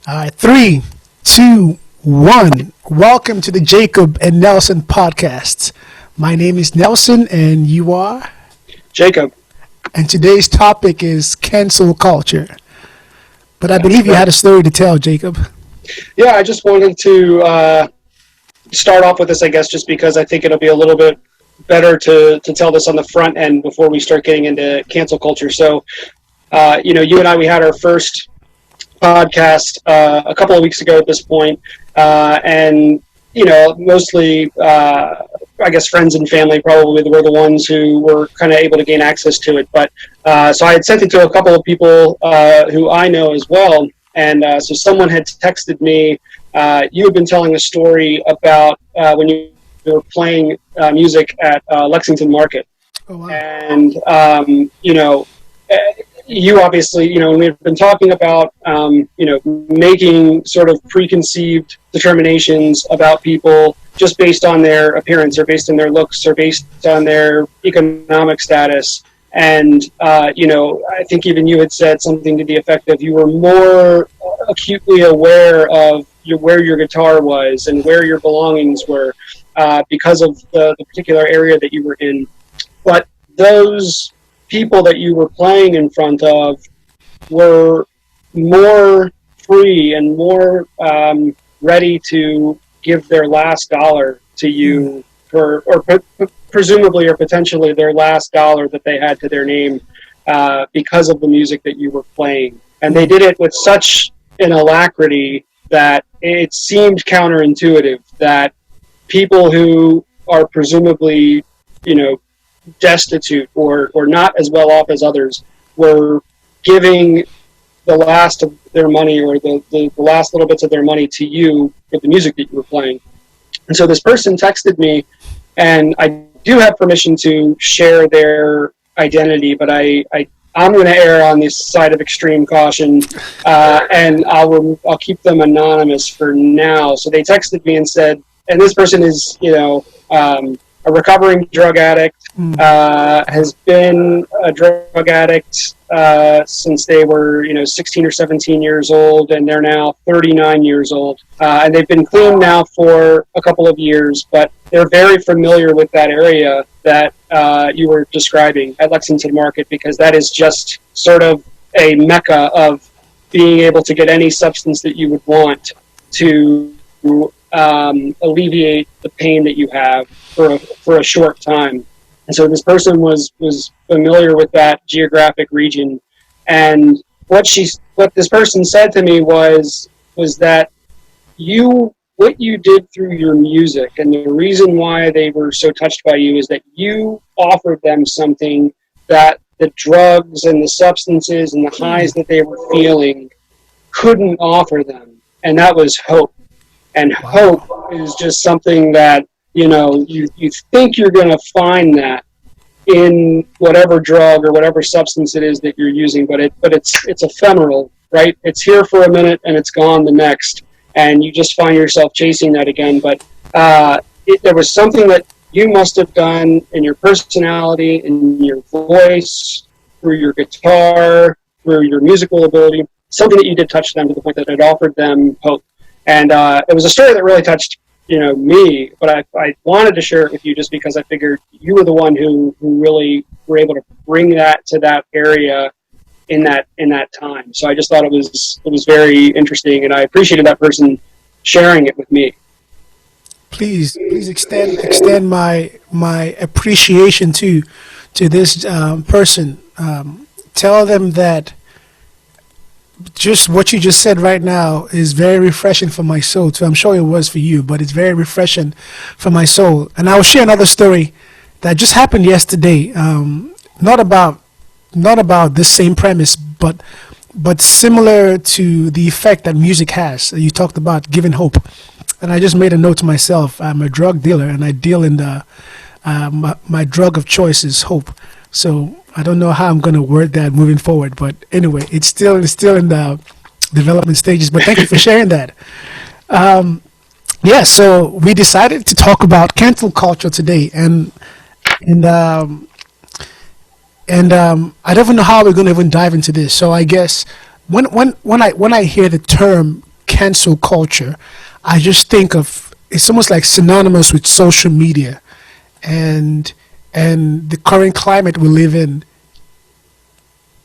All right, three, two, one. Welcome to the Jacob and Nelson podcast. My name is Nelson, and you are? Jacob. And today's topic is cancel culture. But I That's believe you right. had a story to tell, Jacob. Yeah, I just wanted to start off with this, I guess, just because I think it'll be a little bit better to tell this on the front end before we start getting into cancel culture. So, you and I, we had our first podcast a couple of weeks ago at this point, and mostly, I guess, friends and family probably were the ones who were kind of able to gain access to it. But so I had sent it to a couple of people who I know as well, and so someone had texted me. You had been telling a story about when you were playing music at Lexington Market, Oh, wow. and you obviously, we've been talking about, making sort of preconceived determinations about people just based on their appearance or based on their looks or based on their economic status. And, I think even you had said something to the effect of you were more acutely aware of where your guitar was and where your belongings were because of the particular area that you were in. But those people that you were playing in front of were more free and more ready to give their last dollar to you presumably or potentially their last dollar that they had to their name because of the music that you were playing. And they did it with such an alacrity that it seemed counterintuitive that people who are presumably, destitute or not as well off as others were giving the last of their money or the last little bits of their money to you for the music that you were playing. And so this person texted me, and I do have permission to share their identity, but I'm going to err on this side of extreme caution, and I'll keep them anonymous for now. So they texted me and said, and this person is, a recovering drug addict, has been a drug addict since they were, 16 or 17 years old, and they're now 39 years old. And they've been clean now for a couple of years, but they're very familiar with that area that you were describing at Lexington Market, because that is just sort of a mecca of being able to get any substance that you would want to alleviate the pain that you have for a short time. And so this person was familiar with that geographic region, and what this person said to me was that what you did through your music, and the reason why they were so touched by you, is that you offered them something that the drugs and the substances and the highs that they were feeling couldn't offer them, and that was hope. And hope is just something that, you think you're going to find that in whatever drug or whatever substance it is that you're using, but it's ephemeral, right? It's here for a minute and it's gone the next, and you just find yourself chasing that again. But there was something that you must have done in your personality, in your voice, through your guitar, through your musical ability, something that you did touch them to the point that it offered them hope. And it was a story that really touched, me, but I wanted to share it with you just because I figured you were the one who really were able to bring that to that area in that time. So I just thought it was very interesting, and I appreciated that person sharing it with me. Please extend my appreciation to this person. Tell them that just what you just said right now is very refreshing for my soul too. I'm sure it was for you, but it's very refreshing for my soul. And I will share another story that just happened yesterday. Not about this same premise, but similar to the effect that music has. You talked about giving hope, and I just made a note to myself. I'm a drug dealer, and I deal in the my drug of choice is hope. So I don't know how I'm going to word that moving forward, but anyway, it's still in the development stages. But thank you for sharing that. So we decided to talk about cancel culture today, and I don't even know how we're going to even dive into this. So I guess when I hear the term cancel culture, I just think of it's almost like synonymous with social media, and the current climate we live in.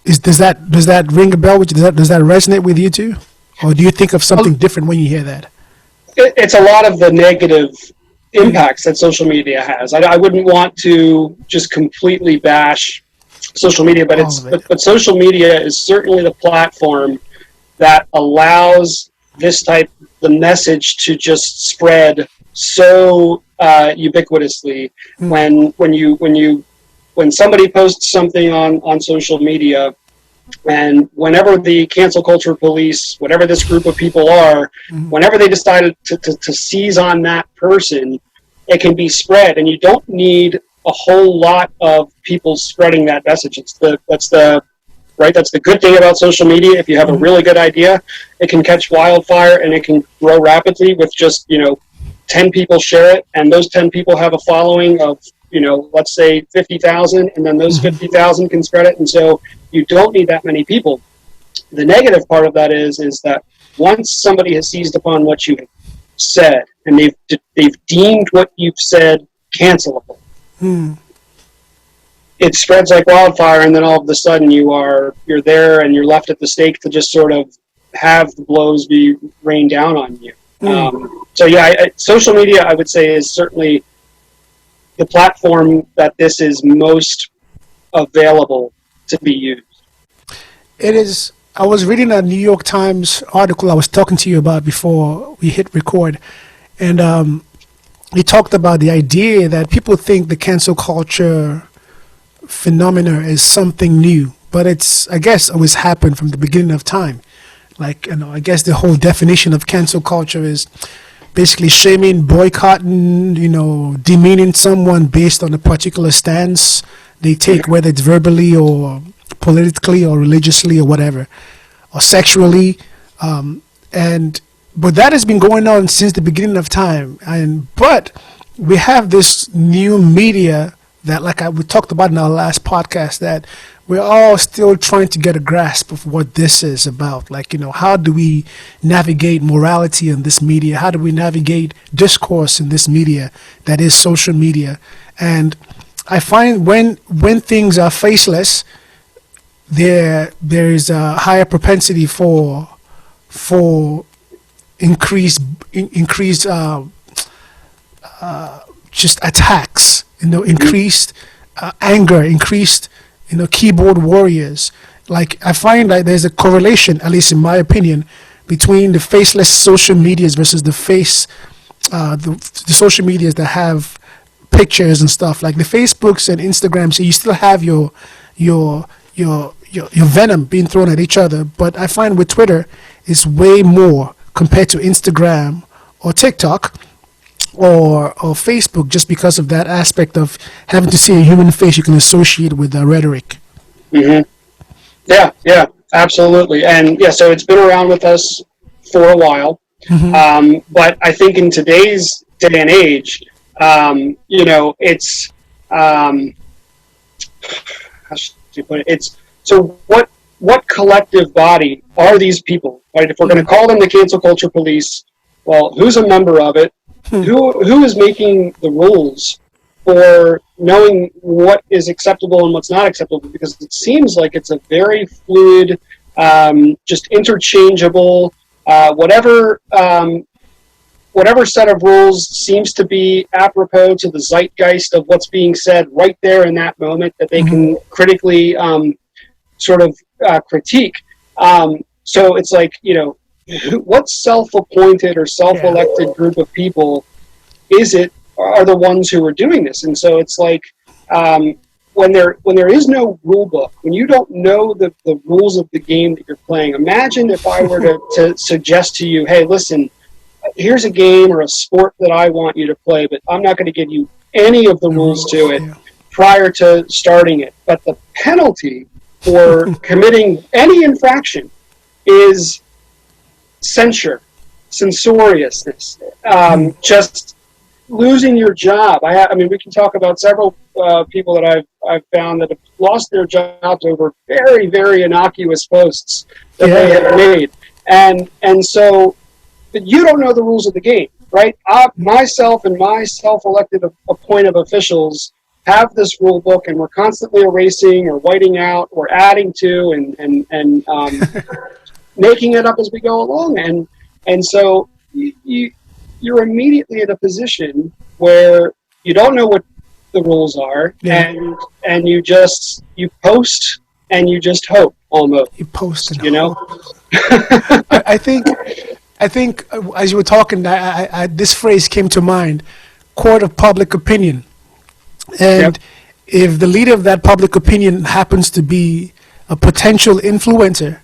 Does that ring a bell? Does that resonate with you too, or do you think of something different when you hear that? It's a lot of the negative impacts that social media has. I wouldn't want to just completely bash social media, but but social media is certainly the platform that allows the message to just spread so ubiquitously. When somebody posts something on social media, and whenever the cancel culture police, whatever this group of people are, whenever they decided to seize on that person, it can be spread, and you don't need a whole lot of people spreading that message. That's the good thing about social media. If you have a really good idea, it can catch wildfire and it can grow rapidly with just 10 people share it, and those 10 people have a following of let's say 50,000, and then those 50,000 can spread it, and so you don't need that many people. The negative part of that is that once somebody has seized upon what you said and they've deemed what you've said cancelable, it spreads like wildfire, and then all of a sudden you're there and you're left at the stake to just sort of have the blows be rained down on you. So yeah, social media, I would say, is certainly the platform that this is most available to be used. It is. I was reading a New York Times article I was talking to you about before we hit record, and he talked about the idea that people think the cancel culture phenomena is something new, but I guess always happened from the beginning of time. Like, I guess the whole definition of cancel culture is basically shaming, boycotting, demeaning someone based on a particular stance they take, whether it's verbally or politically or religiously or whatever, or sexually. But that has been going on since the beginning of time. But we have this new media that, like we talked about in our last podcast, that we're all still trying to get a grasp of what this is about. Like, how do we navigate morality in this media? How do we navigate discourse in this media that is social media? And I find when things are faceless, there is a higher propensity for increased just attacks, increased anger, increased keyboard warriors. Like, I find like there's a correlation, at least in my opinion, between the faceless social medias versus the the social medias that have pictures and stuff. Like the Facebooks and Instagrams, so you still have your venom being thrown at each other. But I find with Twitter, it's way more compared to Instagram or TikTok or Facebook, just because of that aspect of having to see a human face you can associate with the rhetoric. Yeah, absolutely. And yeah, so it's been around with us for a while. But I think in today's day and age, it's how should you put it? It's so what collective body are these people? Right? If we're going to call them the cancel culture police, well, who's a member of it? Who is making the rules for knowing what is acceptable and what's not acceptable? Because it seems like it's a very fluid, just interchangeable, whatever set of rules seems to be apropos to the zeitgeist of what's being said right there in that moment that they can critically critique. So it's like, what self-appointed or self-elected group of people are the ones who are doing this? And so it's like, when there is no rule book, when you don't know the rules of the game that you're playing, imagine if I were to suggest to you, hey, listen, here's a game or a sport that I want you to play, but I'm not going to give you any of the rules to it prior to starting it. But the penalty for committing any infraction is censure, censoriousness, just losing your job. I mean, we can talk about several people that I've found that have lost their jobs over very, very innocuous posts that they have made, and so but you don't know the rules of the game, right? Myself and my self-elected appointed officials have this rule book, and we're constantly erasing or whiting out or adding to and making it up as we go along. And so you're immediately in a position where you don't know what the rules are, and you post and you just hope almost. You post and you know. I think as you were talking, this phrase came to mind: court of public opinion. And if the leader of that public opinion happens to be a potential influencer,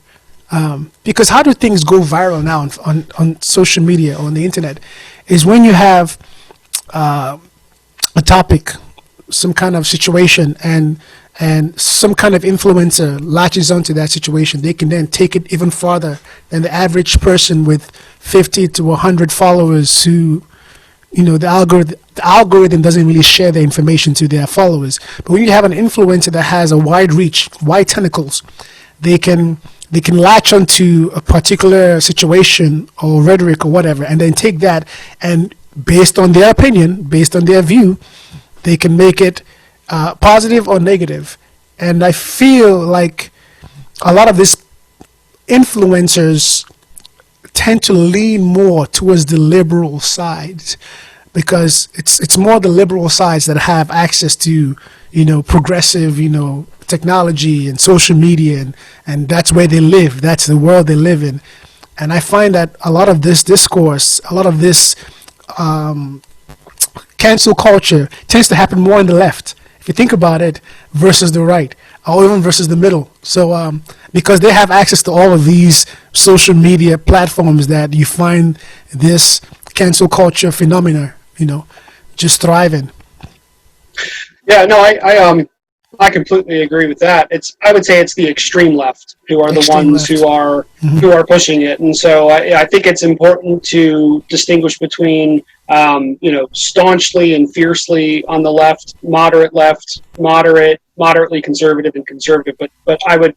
because how do things go viral now on social media or on the internet, is when you have a topic, some kind of situation, and some kind of influencer latches onto that situation, they can then take it even farther than the average person with 50 to 100 followers who, the algorithm doesn't really share the information to their followers. But when you have an influencer that has a wide reach, wide tentacles, they can latch onto a particular situation or rhetoric or whatever, and then take that, and based on their opinion, based on their view, they can make it positive or negative. And I feel like a lot of these influencers tend to lean more towards the liberal side, because it's more the liberal sides that have access to progressive technology and social media, and that's where they live, that's the world they live in. And I find that a lot of this discourse, a lot of this cancel culture tends to happen more on the left, if you think about it, versus the right, or even versus the middle. So because they have access to all of these social media platforms, that you find this cancel culture phenomena just thriving. Yeah, no, I completely agree with that. I would say it's the extreme left who are the ones who are pushing it. And so I think it's important to distinguish between staunchly and fiercely on the left, moderately conservative and conservative. But I would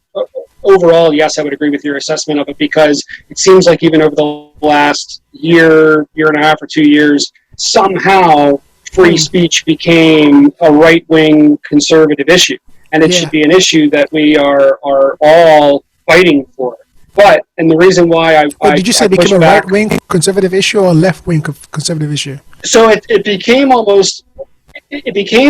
overall, yes, I would agree with your assessment of it, because it seems like even over the last year and a half or 2 years, somehow free speech became a right-wing conservative issue, and it should be an issue that we are all fighting for. And the reason why did you say it became a right-wing conservative issue or a left-wing conservative issue? So it became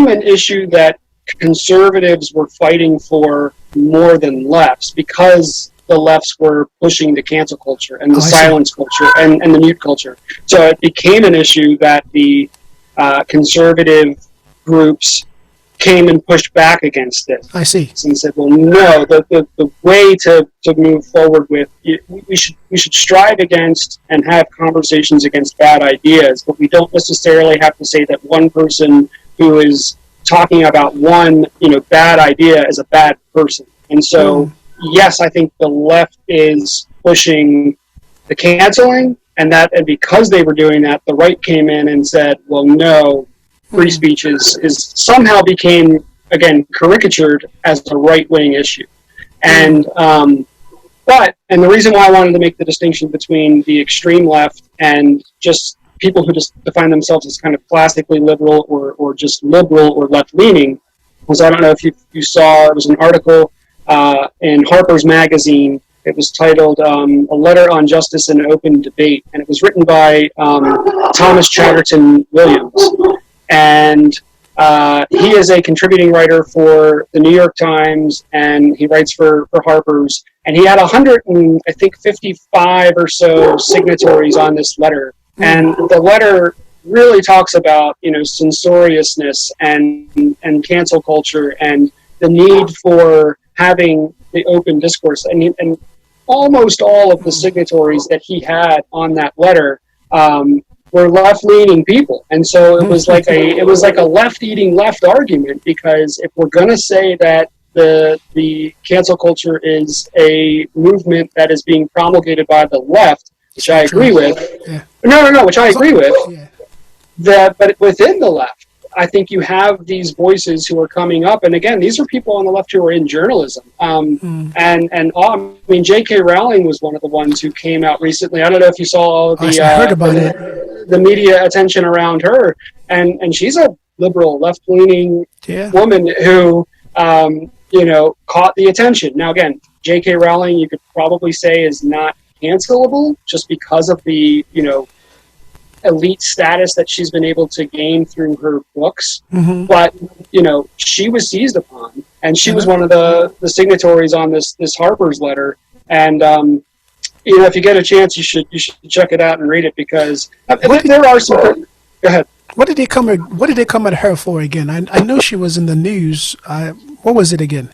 an issue that conservatives were fighting for more than lefts, because the lefts were pushing the cancel culture and the silence culture and the mute culture. So it became an issue that the conservative groups came and pushed back against this. I see. And said, well, no, the way to move forward with, we should strive against and have conversations against bad ideas, but we don't necessarily have to say that one person who is talking about one bad idea is a bad person. And so, yes, I think the left is pushing the canceling, and because they were doing that, the right came in and said, well, no, free speech is somehow became, again, caricatured as a right-wing issue. And the reason why I wanted to make the distinction between the extreme left and just people who just define themselves as kind of classically liberal or just liberal or left-leaning was, I don't know if you saw, it was an article in Harper's Magazine. It was titled A Letter on Justice and Open Debate, and it was written by Thomas Chatterton Williams. And he is a contributing writer for the New York Times, and he writes for Harper's. And he had 55 or so signatories on this letter. And the letter really talks about, censoriousness and cancel culture and the need for having the open discourse. And almost all of the signatories that he had on that letter were left-leaning people, and so it was like a left-eating left argument, because if we're going to say that the cancel culture is a movement that is being promulgated by the left, which I agree with, which I agree with, but within the left, I think you have these voices who are coming up, and again, these are people on the left who are in journalism. I mean, J.K. Rowling was one of the ones who came out recently. I don't know if you saw all I the heard about it. the media attention around her, and she's a liberal, left-leaning Yeah. woman who caught the attention. Now, again, J.K. Rowling, you could probably say, is not cancelable just because of the elite status that she's been able to gain through her books. Mm-hmm. But she was seized upon, and she was one of the signatories on this Harper's letter. And if you get a chance, you should check it out and read it, because there are some. Go ahead. What did they come at her for again? I know she was in the news. What was it again?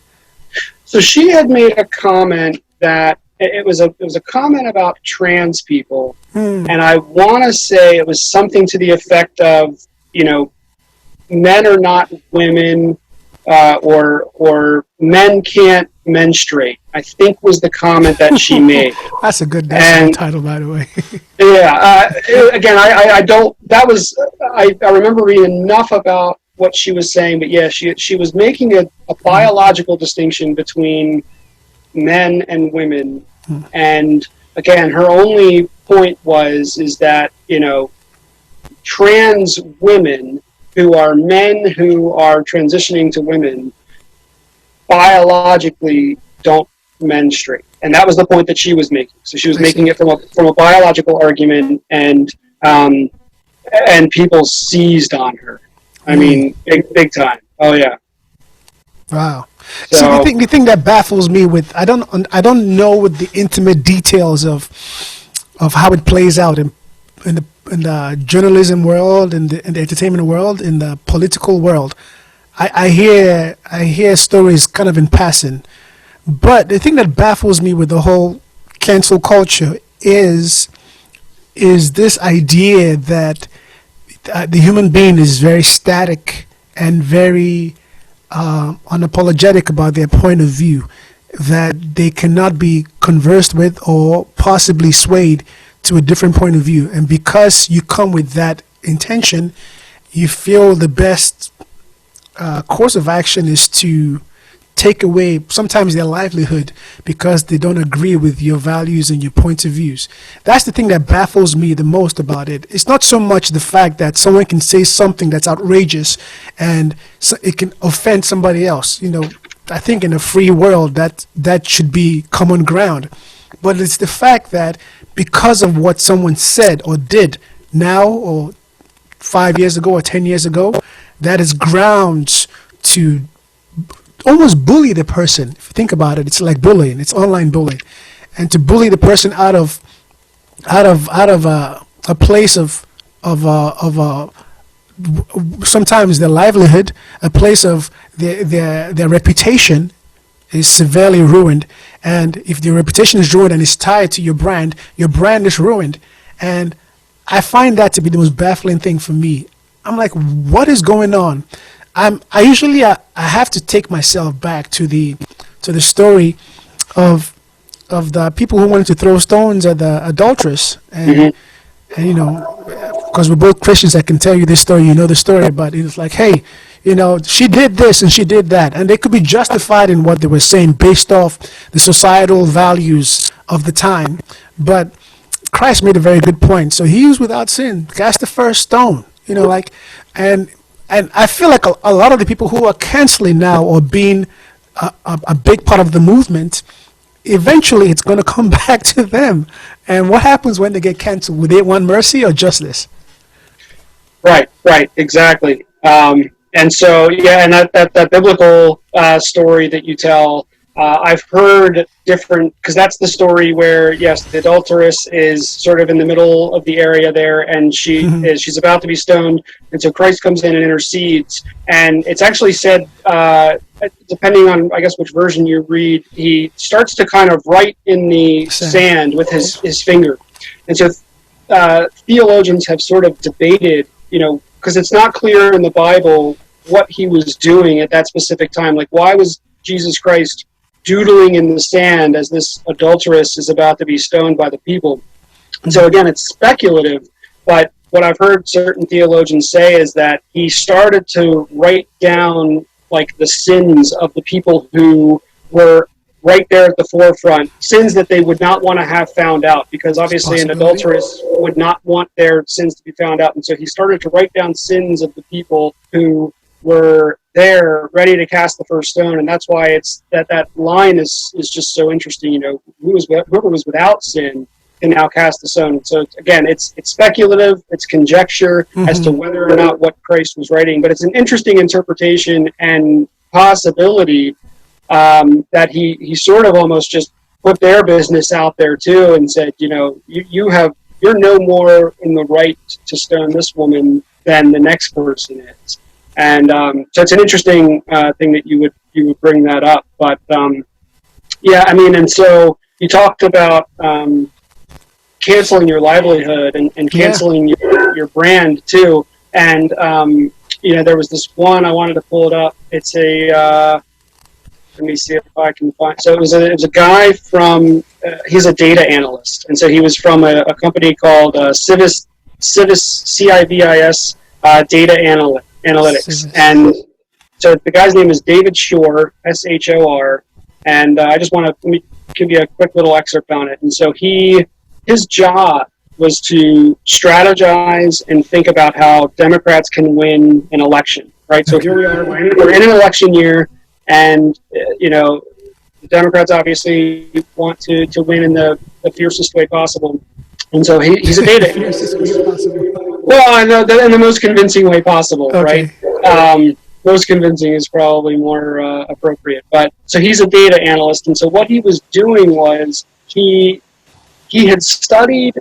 So she had made a comment that it was a comment about trans people, and I want to say it was something to the effect of, men are not women, or men can't menstruate, I think was the comment that she made. That's a good title, by the way. Yeah. Again, I don't. That was I remember reading enough about what she was saying, but yeah, she was making a biological distinction between men and women, and again, her only point is that trans women who are men who are transitioning to women biologically don't menstruate, and that was the point that she was making. So she was making it from a biological argument, and people seized on her. I mean, big time. Oh yeah. Wow. So the thing that baffles me with I don't know with the intimate details of how it plays out in the journalism world, in the entertainment world, in the political world. I hear stories kind of in passing, but the thing that baffles me with the whole cancel culture is this idea that the human being is very static and very unapologetic about their point of view, that they cannot be conversed with or possibly swayed to a different point of view. And because you come with that intention, you feel the best course of action is to take away sometimes their livelihood because they don't agree with your values and your points of views. That's the thing that baffles me the most about it. It's not so much the fact that someone can say something that's outrageous and so it can offend somebody else. I think in a free world that should be common ground. But it's the fact that because of what someone said or did now or 5 years ago or 10 years ago, that is grounds to almost bully the person. If you think about it, it's like bullying. It's online bullying, and to bully the person out of a place of sometimes their livelihood, a place of their reputation is severely ruined. And if your reputation is ruined and it's tied to your brand is ruined. And I find that to be the most baffling thing for me. I'm like, what is going on? I usually have to take myself back to the story of the people who wanted to throw stones at the adulteress, and because we're both Christians, I can tell you this story. You know the story, but it's like, hey, she did this and she did that, and they could be justified in what they were saying based off the societal values of the time. But Christ made a very good point. So he was without sin, cast the first stone. And I feel like a lot of the people who are canceling now or being a big part of the movement, eventually it's going to come back to them. And what happens when they get canceled? Will they want mercy or justice? Right, exactly. And so, yeah, and that biblical story that you tell, I've heard different, because that's the story where, yes, the adulteress is sort of in the middle of the area there, and she's about to be stoned, and so Christ comes in and intercedes, and it's actually said, depending on, I guess, which version you read, he starts to kind of write in the sand with his finger. And so theologians have sort of debated, because it's not clear in the Bible what he was doing at that specific time. Like, why was Jesus Christ doodling in the sand as this adulteress is about to be stoned by the people? And so again, it's speculative, but what I've heard certain theologians say is that he started to write down like the sins of the people who were right there at the forefront, sins that they would not want to have found out, because obviously an adulteress would not want their sins to be found out. And so he started to write down sins of the people who were there ready to cast the first stone. And that's why it's that line is just so interesting. You know, whoever was without sin can now cast the stone. So again, it's speculative, it's conjecture as to whether or not what Christ was writing, but it's an interesting interpretation and possibility that he sort of almost just put their business out there too and said, you know, you're no more in the right to stone this woman than the next person is. And so it's an interesting thing that you would bring that up. But yeah, I mean, and so you talked about canceling your livelihood and canceling your brand too. And you know, there was this one, I wanted to pull it up. It's a let me see if I can find. So it was a guy from. He's a data analyst, and so he was from a company called Civis CIVIS Data Analytics, and so the guy's name is David Shor, SHOR, and I just want to let me give you a quick little excerpt on it. And so his job was to strategize and think about how Democrats can win an election. Right. So here we are. We're in an election year. And, you know, the Democrats obviously want to win in the fiercest way possible. And so he's a data analyst. Well, I know in the most convincing way possible, okay. Right? Most convincing is probably more appropriate. But so he's a data analyst. And so what he was doing was he had studied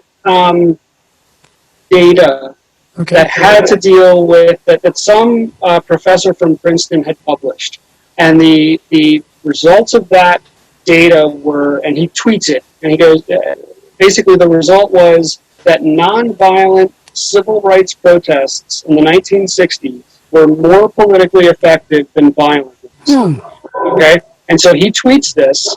data that had to deal with that some professor from Princeton had published. And the results of that data were, and he tweets it, and he goes, basically the result was that nonviolent civil rights protests in the 1960s were more politically effective than violent ones. Okay? And so he tweets this,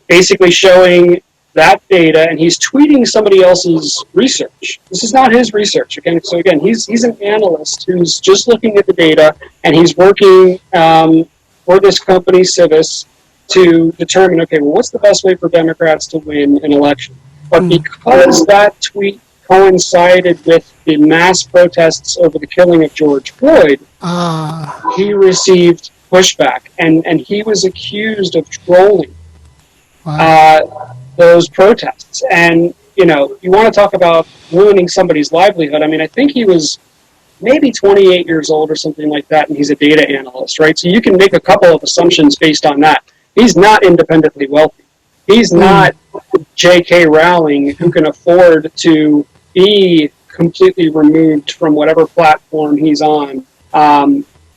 basically showing that data, and he's tweeting somebody else's research. This is not his research. Again, so again, he's an analyst who's just looking at the data, and he's working for this company, Civis, to determine, okay, well, what's the best way for Democrats to win an election? But because that tweet coincided with the mass protests over the killing of George Floyd, he received pushback, and he was accused of trolling. Those protests. And, you know, you want to talk about ruining somebody's livelihood. I mean, I think he was maybe 28 years old or something like that, and he's a data analyst, right? So you can make a couple of assumptions based on that. He's not independently wealthy. He's not J.K. Rowling, who can afford to be completely removed from whatever platform he's on.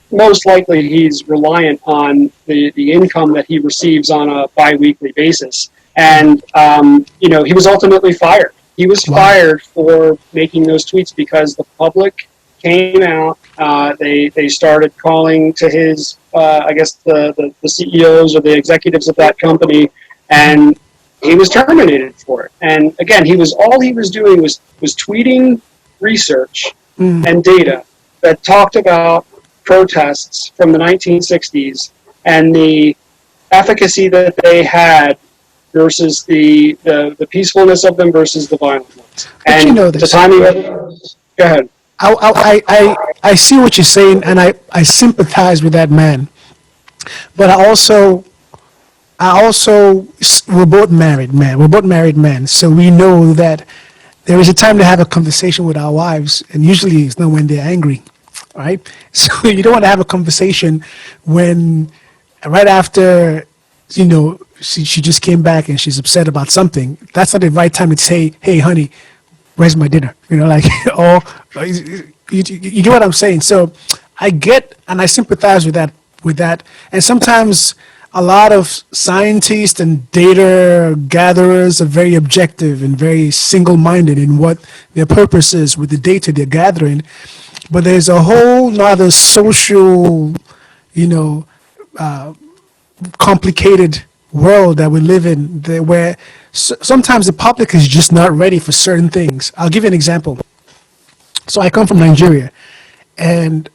Most likely he's reliant on the income that he receives on a bi-weekly basis. And, you know, he was ultimately fired. He was fired for making those tweets because the public came out. They started calling to his, I guess, the CEOs or the executives of that company, and he was terminated for it. And again, all he was doing was tweeting research and data that talked about protests from the 1960s and the efficacy that they had versus the peacefulness of them versus the violent ones. And you know this. The timing of go ahead. I see what you're saying, and I sympathize with that man. But I also we're both married men. We're both married men, so we know that there is a time to have a conversation with our wives, and usually it's not when they're angry, right? So you don't want to have a conversation when right after, you know, she just came back and she's upset about something. That's not the right time to say, "Hey, honey, where's my dinner?" You know, like, oh, you get what I'm saying. So I get and I sympathize with that. And sometimes a lot of scientists and data gatherers are very objective and very single-minded in what their purpose is with the data they're gathering. But there's a whole nother social, you know, complicated world that we live in, where sometimes the public is just not ready for certain things. I'll give you an example. So I come from Nigeria, and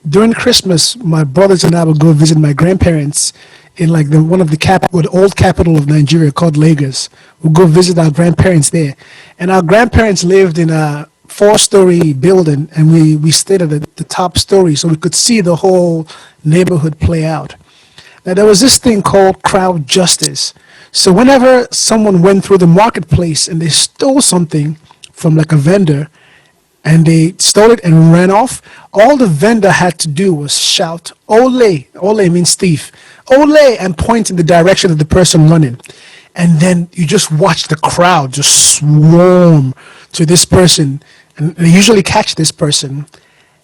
during Christmas, my brothers and I would go visit my grandparents in like one of the old capital of Nigeria called Lagos. We'll go visit our grandparents there, and our grandparents lived in a four-story building, and we stayed at the top story, so we could see the whole neighborhood play out. Now there was this thing called crowd justice. So whenever someone went through the marketplace and they stole something from like a vendor, and they stole it and ran off, all the vendor had to do was shout, "Ole!" Ole means thief. "Ole!" and point in the direction of the person running. And then you just watch the crowd just swarm to this person. And they usually catch this person,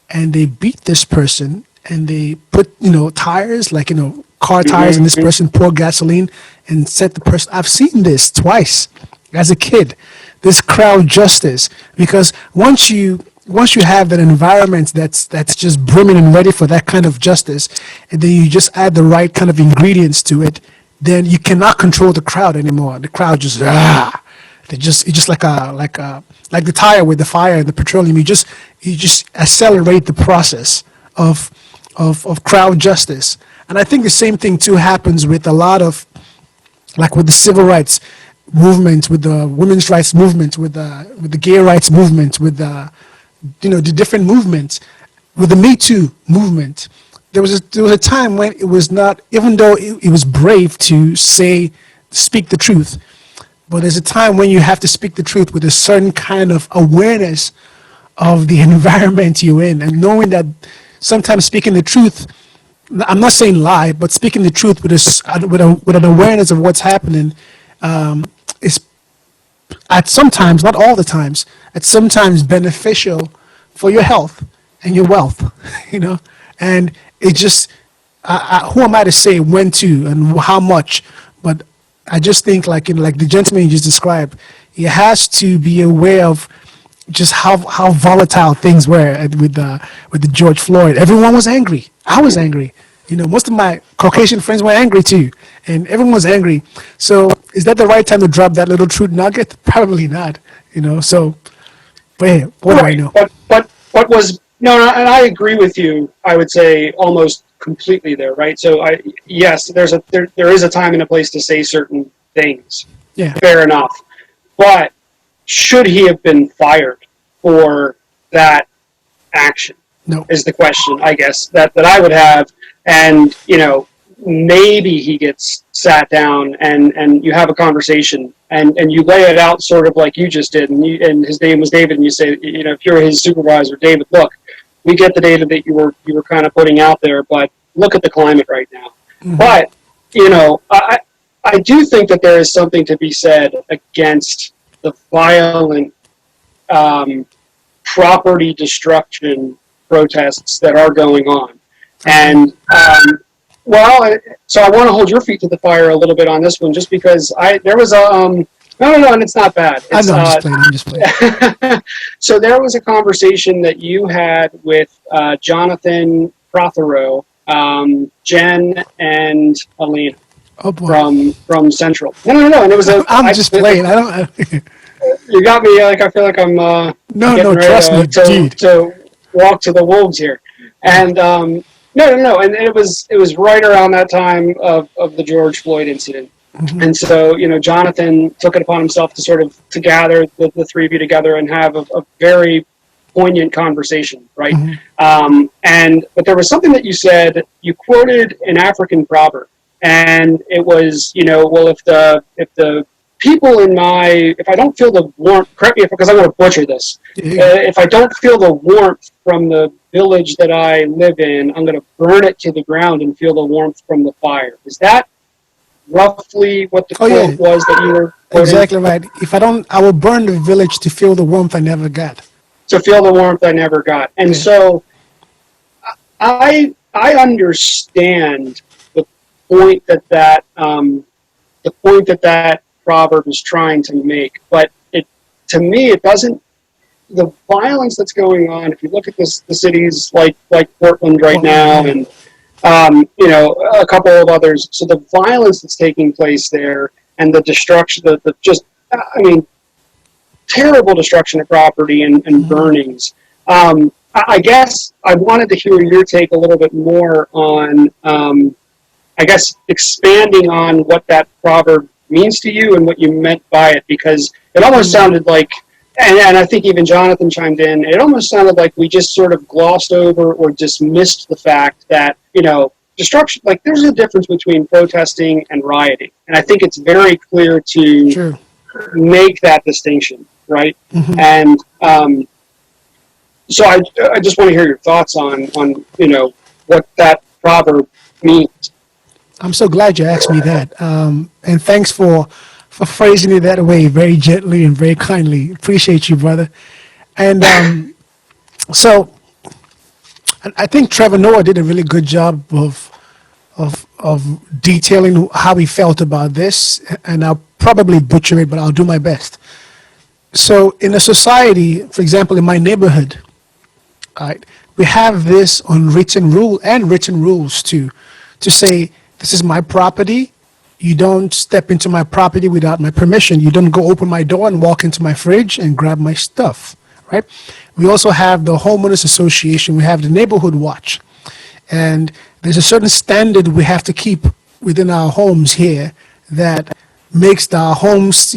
and they beat this person, and they put, tires, like, car tires, and this person pour gasoline and set the person. I've seen this twice as a kid. This crowd justice, because once you have that environment that's just brimming and ready for that kind of justice, and then you just add the right kind of ingredients to it, then you cannot control the crowd anymore. The crowd just it's just like the tire with the fire and the petroleum. You just accelerate the process of crowd justice. And I think the same thing too happens with a lot of, like, with the civil rights movement, with the women's rights movement, with the gay rights movement, with the different movements, with the Me Too movement. There was a time when it was not, even though it was brave to speak the truth, but there's a time when you have to speak the truth with a certain kind of awareness of the environment you're in, and knowing that sometimes speaking the truth, I'm not saying lie, but speaking the truth with an awareness of what's happening, is at sometimes, not all the times, at sometimes beneficial for your health and your wealth, and it just, who am I to say when to and how much, but I just think, like the gentleman you just described, he has to be aware of just how volatile things were with the George Floyd. Everyone was angry. I was angry. Most of my Caucasian friends were angry too, and everyone was angry. So is that the right time to drop that little truth nugget? Probably not. So, but hey, what do I know? But what was no, and I agree with you. I would say almost completely there, right? So yes, there is a time and a place to say certain things. Yeah. Fair enough. But should he have been fired for that action? No. Is the question, I guess, that I would have. And, maybe he gets sat down and you have a conversation and you lay it out sort of like you just did. And his name was David, and you say, if you're his supervisor, David, look, we get the data that you were kind of putting out there, but look at the climate right now. Mm-hmm. But, I do think that there is something to be said against the violent property destruction protests that are going on. And, so I want to hold your feet to the fire a little bit on this one, just because there was a, no, and it's not bad. It's, I'm just playing. So there was a conversation that you had with Jonathan Prothero, Jen, and Alina. Oh, boy. From Central. No, and it was I'm just playing. I don't. You got me. Like, I feel like I'm. No, trust me, to walk to the wolves here, and no, and it was right around that time of the George Floyd incident, mm-hmm. And so Jonathan took it upon himself to sort of to gather the three of you together and have a very poignant conversation, right? Mm-hmm. But there was something that you said. You quoted an African proverb. And it was, well, if the people if I don't feel the warmth, correct me because I'm going to butcher this. If I don't feel the warmth from the village that I live in, I'm going to burn it to the ground and feel the warmth from the fire. Is that roughly what the quote was that you were quoting? Exactly right. If I don't, I will burn the village to feel the warmth I never got. To feel the warmth I never got. And so I understand point that proverb is trying to make, but to me it doesn't. The violence that's going on, if you look at the cities like Portland right now, and a couple of others, so the violence that's taking place there and the destruction, terrible destruction of property and burnings. I guess I wanted to hear your take a little bit more on, I guess, expanding on what that proverb means to you and what you meant by it, because it almost sounded like, and I think even Jonathan chimed in, it almost sounded like we just sort of glossed over or dismissed the fact that, destruction, like there's a difference between protesting and rioting. And I think it's very clear to True. make that distinction, right? Mm-hmm. And so I just want to hear your thoughts on what that proverb means. I'm so glad you asked me that. And thanks for phrasing it that way, very gently and very kindly. Appreciate you, brother. And so I think Trevor Noah did a really good job of detailing how he felt about this, and I'll probably butcher it, but I'll do my best. So in a society, for example, in my neighborhood, right, we have this unwritten rule and written rules too, to say, this is my property. You don't step into my property without my permission. You don't go open my door and walk into my fridge and grab my stuff, right? We also have the homeowners association. We have the neighborhood watch. And there's a certain standard we have to keep within our homes here that makes our homes,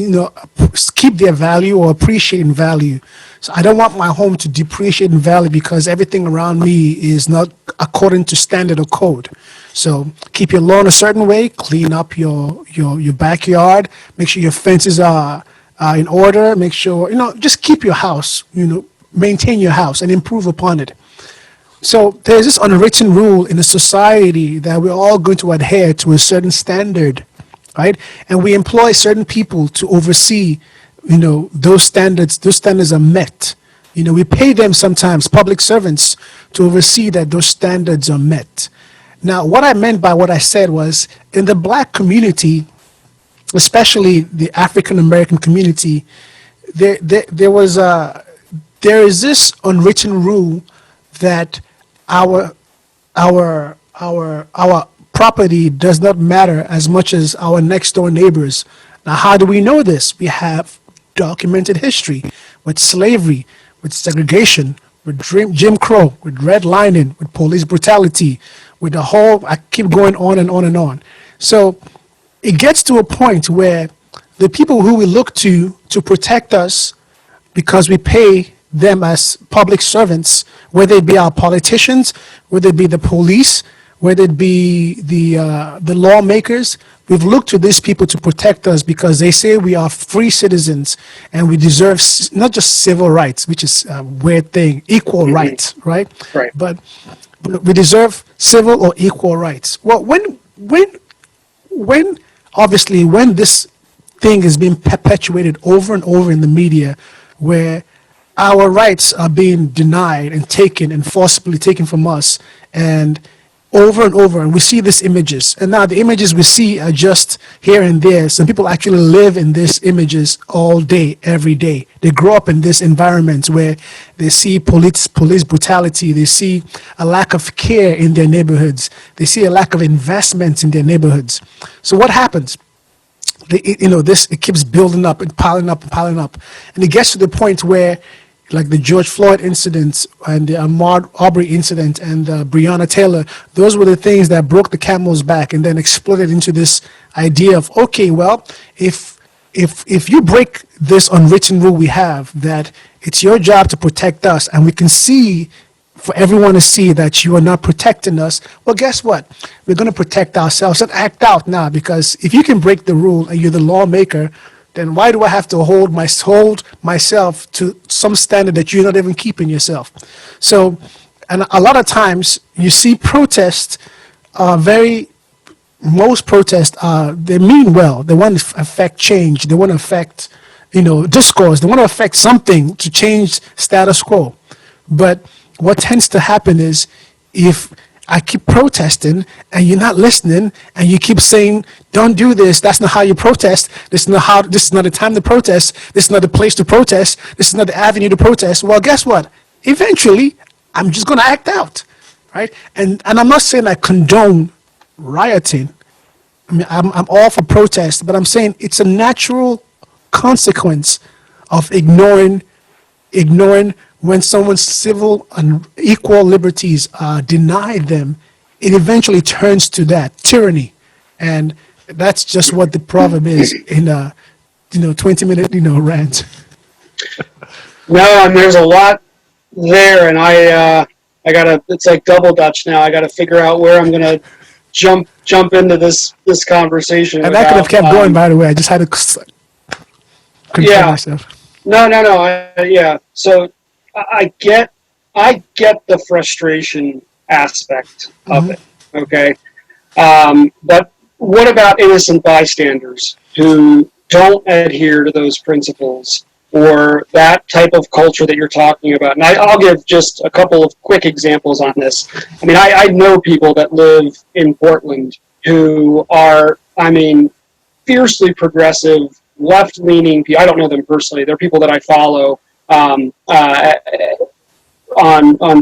keep their value or appreciate in value. So I don't want my home to depreciate in value because everything around me is not according to standard or code. So keep your lawn a certain way, clean up your backyard, make sure your fences are in order, make sure, just keep your house, maintain your house and improve upon it. So there's this unwritten rule in a society that we're all going to adhere to a certain standard, right? And we employ certain people to oversee, those standards. Those standards are met. We pay them sometimes, public servants, to oversee that those standards are met. Now, what I meant by what I said was, in the black community, especially the African American community, there is this unwritten rule that our property does not matter as much as our next door neighbors. Now, how do we know this? We have documented history with slavery, with segregation, with Jim Crow, with redlining, with police brutality, with the whole, I keep going on and on and on. So it gets to a point where the people who we look to protect us because we pay them as public servants, whether it be our politicians, whether it be the police, whether it be the lawmakers, we've looked to these people to protect us because they say we are free citizens and we deserve not just civil rights, which is a weird thing, equal rights, right? Right. But we deserve civil or equal rights. Well, when obviously when this thing is being perpetuated over and over in the media, where our rights are being denied and taken and forcibly taken from us, and over and over, and we see these images. And now the images we see are just here and there. Some people actually live in these images all day, every day. They grow up in this environment where they see police brutality. They see a lack of care in their neighborhoods. They see a lack of investment in their neighborhoods. So what happens? It keeps building up and piling up and piling up. And it gets to the point where, like the George Floyd incident and the Ahmaud Arbery incident and Breonna Taylor, those were the things that broke the camel's back and then exploded into this idea of, okay, well, if you break this unwritten rule we have, that it's your job to protect us, and we can see, for everyone to see that you are not protecting us, well, guess what? We're going to protect ourselves and act out now, because if you can break the rule and you're the lawmaker, then why do I have to hold myself to some standard that you're not even keeping yourself? So, and a lot of times you see protests most protests they mean well. They want to affect change. They want to affect, discourse. They want to affect something to change status quo. But what tends to happen is, if I keep protesting and you're not listening, and you keep saying, don't do this, that's not how you protest, this is not the time to protest, this is not the place to protest, this is not the avenue to protest, well, guess what? Eventually, I'm just going to act out, right? And I'm not saying I condone rioting. I mean, I'm all for protest, but I'm saying it's a natural consequence of ignoring when someone's civil and equal liberties are denied them, it eventually turns to that tyranny, and that's just what the proverb is in a 20-minute rant. No, and there's a lot there, and I gotta. It's like double dutch now. I gotta figure out where I'm gonna jump into this conversation. And I could have kept going, by the way. I just had to control myself. No. Yeah. So I get the frustration aspect of it. Okay. But what about innocent bystanders who don't adhere to those principles or that type of culture that you're talking about? And I'll give just a couple of quick examples on this. I mean, I know people that live in Portland who are, fiercely progressive, left-leaning people. I don't know them personally. They're people that I follow on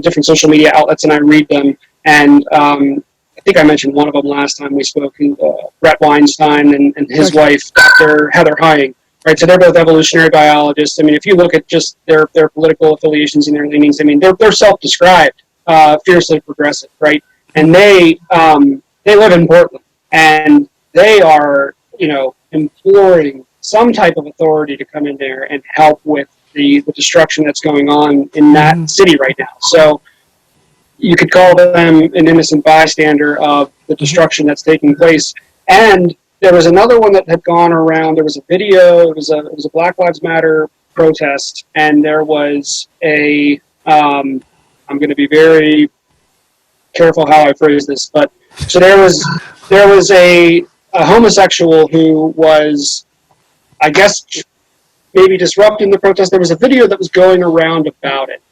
different social media outlets, and I read them. And I think I mentioned one of them last time we spoke, Brett Weinstein and his wife, Dr. Heather Heying. Right, so they're both evolutionary biologists. I mean, if you look at just their political affiliations and their leanings, I mean, they're self-described fiercely progressive, right? And they live in Portland, and they are, imploring some type of authority to come in there and help with the destruction that's going on in that city right now. So you could call them an innocent bystander of the destruction that's taking place. And there was another one that had gone around. There was a video. It was a Black Lives Matter protest, and there was a. I'm going to be very careful how I phrase this, but so there was a homosexual who was, I guess, maybe disrupting the protest. There was a video that was going around about it,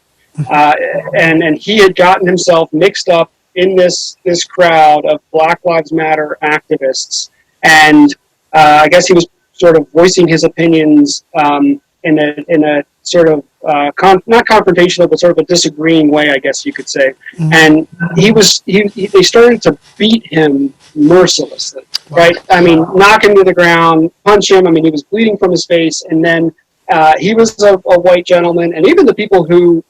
and he had gotten himself mixed up in this crowd of Black Lives Matter activists. And I guess he was sort of voicing his opinions in a sort of not confrontational, but sort of a disagreeing way, I guess you could say. And they started to beat him mercilessly, right? I mean, knock him to the ground, punch him. I mean, he was bleeding from his face, and then he was a white gentleman, and even the people who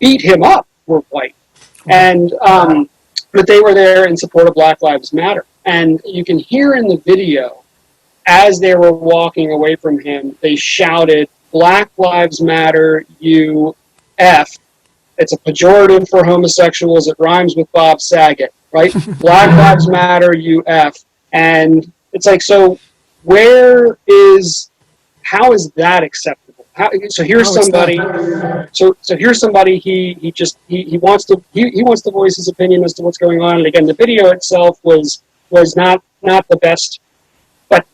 beat him up were white, and but they were there in support of Black Lives Matter. And you can hear in the video, as they were walking away from him, they shouted, "Black Lives Matter, you F." It's a pejorative for homosexuals. It rhymes with Bob Saget, right? Black Lives Matter, you F. And it's like, so how is that acceptable? So here's somebody. So here's somebody. He wants to voice his opinion as to what's going on. And again, the video itself was not the best, but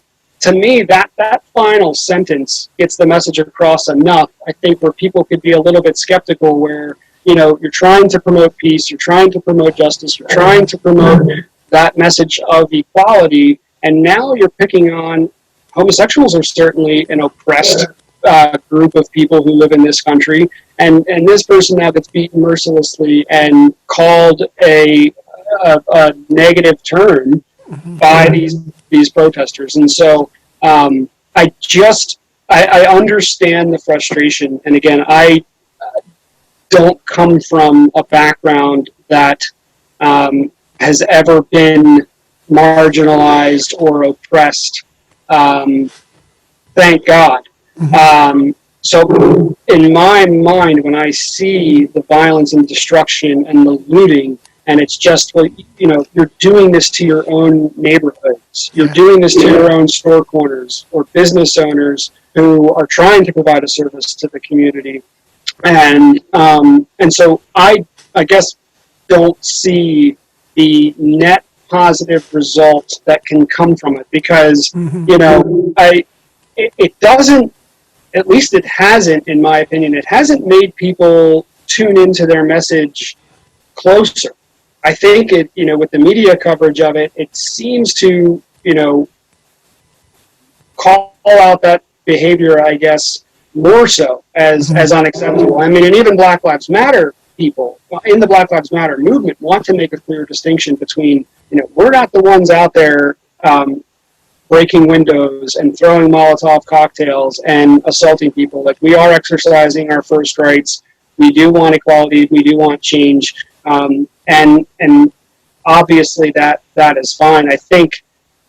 to me that final sentence gets the message across enough, I think, where people could be a little bit skeptical, where you're trying to promote peace, you're trying to promote justice, you're trying to promote that message of equality, and now you're picking on homosexuals. Are certainly an oppressed group of people who live in this country, and this person now gets beaten mercilessly and called a negative turn by these protesters. And so I understand the frustration. And again, I don't come from a background that has ever been marginalized or oppressed. Thank God. So in my mind, when I see the violence and destruction and the looting, and it's just, you're doing this to your own neighborhoods. You're doing this to your own store corners or business owners who are trying to provide a service to the community. And so I guess don't see the net positive result that can come from it, because, it doesn't, at least it hasn't, in my opinion, it hasn't made people tune into their message closer. I think it, with the media coverage of it, it seems to, call out that behavior, I guess, more so as unacceptable. I mean, and even Black Lives Matter people in the Black Lives Matter movement want to make a clear distinction between, we're not the ones out there breaking windows and throwing Molotov cocktails and assaulting people. Like, we are exercising our first rights. We do want equality. We do want change. And obviously that is fine. I think,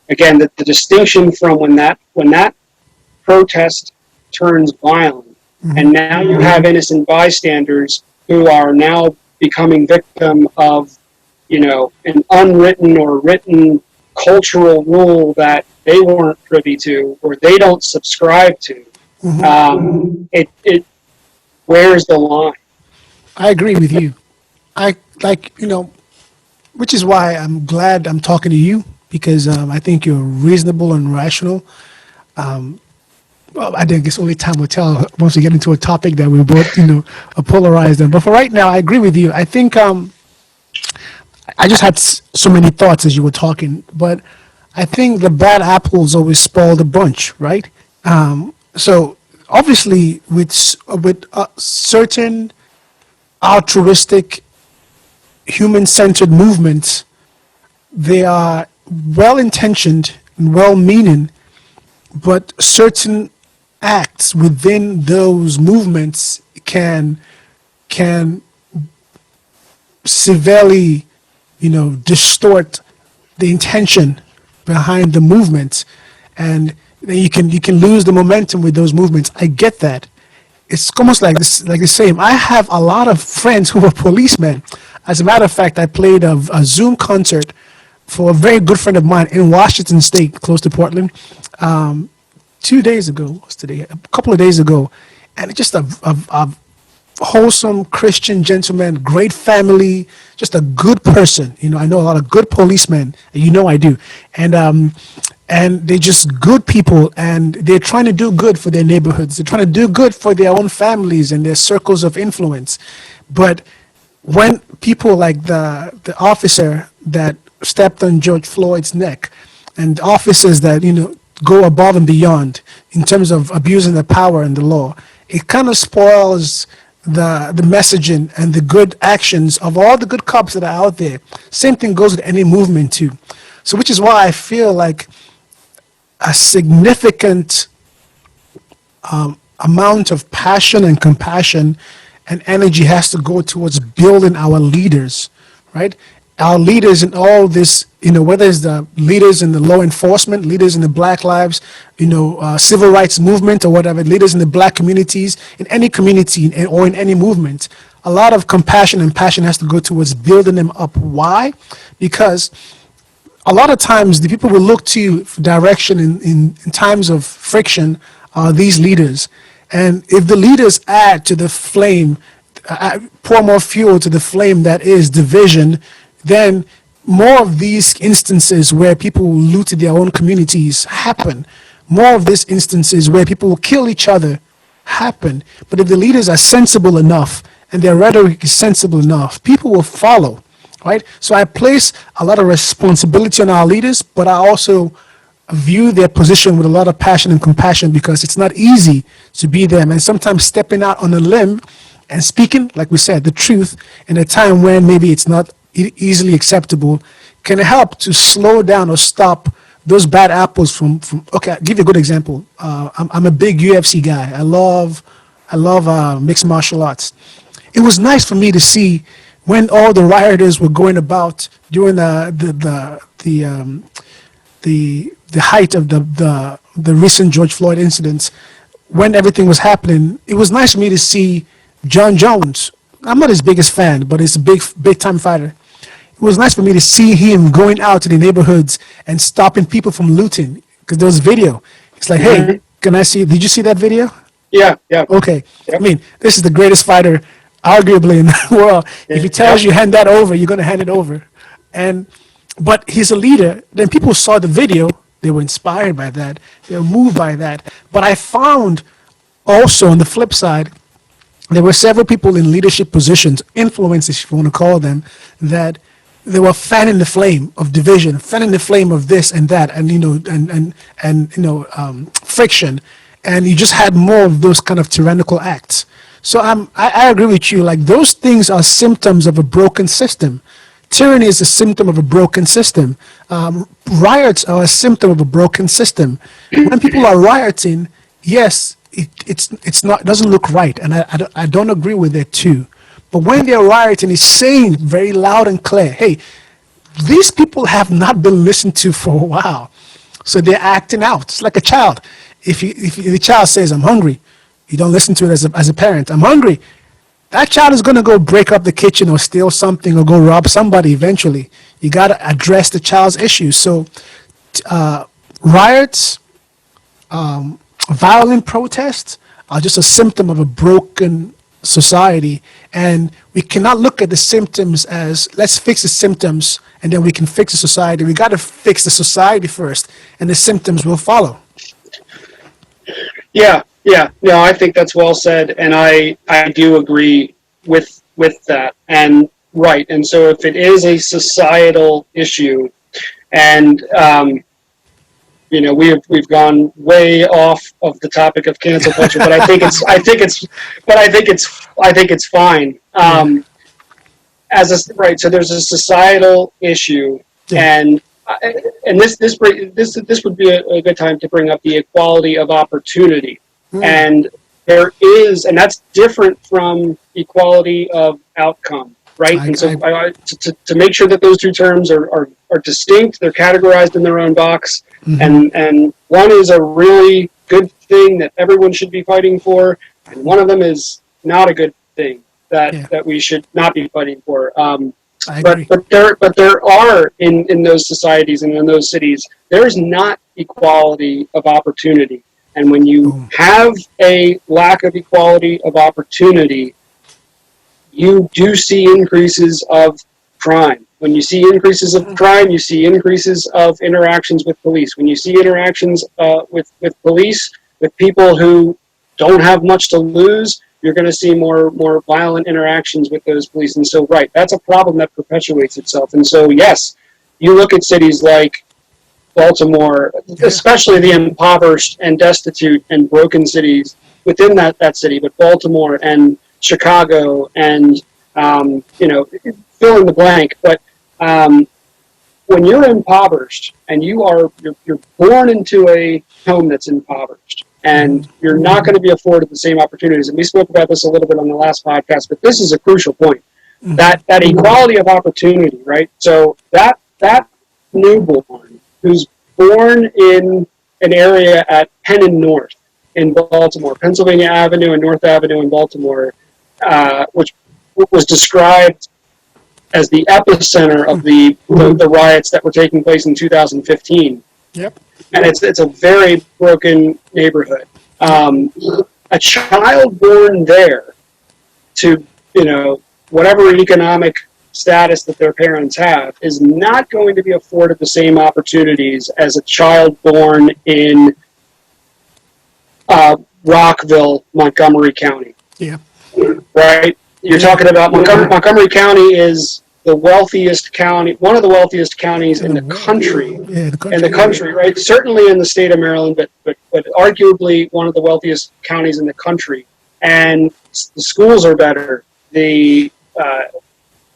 again, that the distinction from when that protest turns violent, and now you have innocent bystanders who are now becoming victim of, an unwritten or written cultural rule that they weren't privy to or they don't subscribe to. It where's the line? I agree with you. Which is why I'm glad I'm talking to you, because I think you're reasonable and rational. Well, I think it's only time will tell once we get into a topic that we both, are polarized on. But for right now, I agree with you. I think I just had so many thoughts as you were talking, but I think the bad apples always spoil the bunch, right? So obviously, with certain altruistic, human-centered movements, they are well-intentioned and well-meaning, but certain acts within those movements can severely, distort the intention behind the movement, and then you can lose the momentum with those movements. I get that. It's almost like this, like the same. I have a lot of friends who are policemen. As a matter of fact, I played a Zoom concert for a very good friend of mine in Washington State, close to Portland, 2 days ago. What's today? A couple of days ago, and just a wholesome Christian gentleman, great family, just a good person. I know a lot of good policemen. I do, and they're just good people, and they're trying to do good for their neighborhoods. They're trying to do good for their own families and their circles of influence. But when people like the officer that stepped on George Floyd's neck, and officers that go above and beyond in terms of abusing the power and the law, it kind of spoils the messaging and the good actions of all the good cops that are out there. Same thing goes with any movement too. So which is why I feel like a significant amount of passion and compassion and energy has to go towards building our leaders, right? Our leaders in all this, whether it's the leaders in the law enforcement, leaders in the Black Lives, civil rights movement or whatever, leaders in the Black communities, in any community or in any movement, a lot of compassion and passion has to go towards building them up. Why? Because a lot of times the people will look to you for direction in times of friction are these leaders. And if the leaders add to the flame, pour more fuel to the flame that is division, then more of these instances where people will loot their own communities happen. More of these instances where people will kill each other happen. But if the leaders are sensible enough and their rhetoric is sensible enough, people will follow, right? So I place a lot of responsibility on our leaders, but I also view their position with a lot of passion and compassion, because it's not easy to be them. And sometimes stepping out on a limb and speaking, like we said, the truth in a time when maybe it's not easily acceptable can help to slow down or stop those bad apples from okay, I'll give you a good example. I'm a big UFC guy. I love mixed martial arts. It was nice for me to see when all the rioters were going about during the height of the recent George Floyd incidents, when everything was happening. It was nice for me to see John Jones. I'm not his biggest fan, but he's a big time fighter. It was nice for me to see him going out to the neighborhoods and stopping people from looting, because there was video. It's like, hey, can I see? Did you see that video? Yeah. Okay. Yep. I mean, this is the greatest fighter, arguably, in the world. If he tells you hand that over, you're going to hand it over. But he's a leader. Then people saw the video. They were inspired by that. They were moved by that. But I found also on the flip side, there were several people in leadership positions, influencers, if you want to call them, that they were fanning the flame of division, fanning the flame of this and that, and friction, and you just had more of those kind of tyrannical acts. So I agree with you. Like, those things are symptoms of a broken system. Tyranny is a symptom of a broken system. Riots are a symptom of a broken system. When people are rioting, yes, it's not, it doesn't look right, and I don't agree with it too. But when they're rioting, it's saying very loud and clear, hey, these people have not been listened to for a while. So they're acting out. It's like a child. If the child says, I'm hungry, you don't listen to it as a parent. I'm hungry. That child is going to go break up the kitchen or steal something or go rob somebody eventually. You got to address the child's issues. So riots, violent protests are just a symptom of a broken society. And we cannot look at the symptoms as, let's fix the symptoms and then we can fix the society. We got to fix the society first, and the symptoms will follow. Yeah, no, I think that's well said, and I do agree with that. And right, and so if it is a societal issue, and we've gone way off of the topic of cancel culture, but I think it's fine. Right, so there's a societal issue, Yeah. and this would be a good time to bring up the equality of opportunity. And there is, and that's different from equality of outcome, right? To make sure that those two terms are distinct, they're categorized in their own box, and one is a really good thing that everyone should be fighting for, and one of them is not a good thing that we should not be fighting for. But there are in those societies and in those cities, there's not equality of opportunity. And when you have a lack of equality of opportunity, you do see increases of crime. When you see increases of crime, you see increases of interactions with police. When you see interactions with police, with people who don't have much to lose, you're going to see more violent interactions with those police. And so, right, that's a problem that perpetuates itself. And so, yes, you look at cities like Baltimore, especially the impoverished and destitute and broken cities within that city, but Baltimore and Chicago and, fill in the blank. But when you're impoverished and you're born into a home that's impoverished, and you're not going to be afforded the same opportunities. And we spoke about this a little bit on the last podcast, but this is a crucial point. That equality of opportunity, right? So that newborn who's born in an area at Penn and North in Baltimore, Pennsylvania Avenue and North Avenue in Baltimore, which was described as the epicenter of the riots that were taking place in 2015. Yep. And it's a very broken neighborhood. A child born there to, whatever economic status that their parents have is not going to be afforded the same opportunities as a child born in Rockville, Montgomery County. Yeah. Right? You're talking about Montgomery County is the wealthiest county, one of the wealthiest counties in the country. Yeah, in the country, right? Certainly in the state of Maryland, but arguably one of the wealthiest counties in the country. And the schools are better. The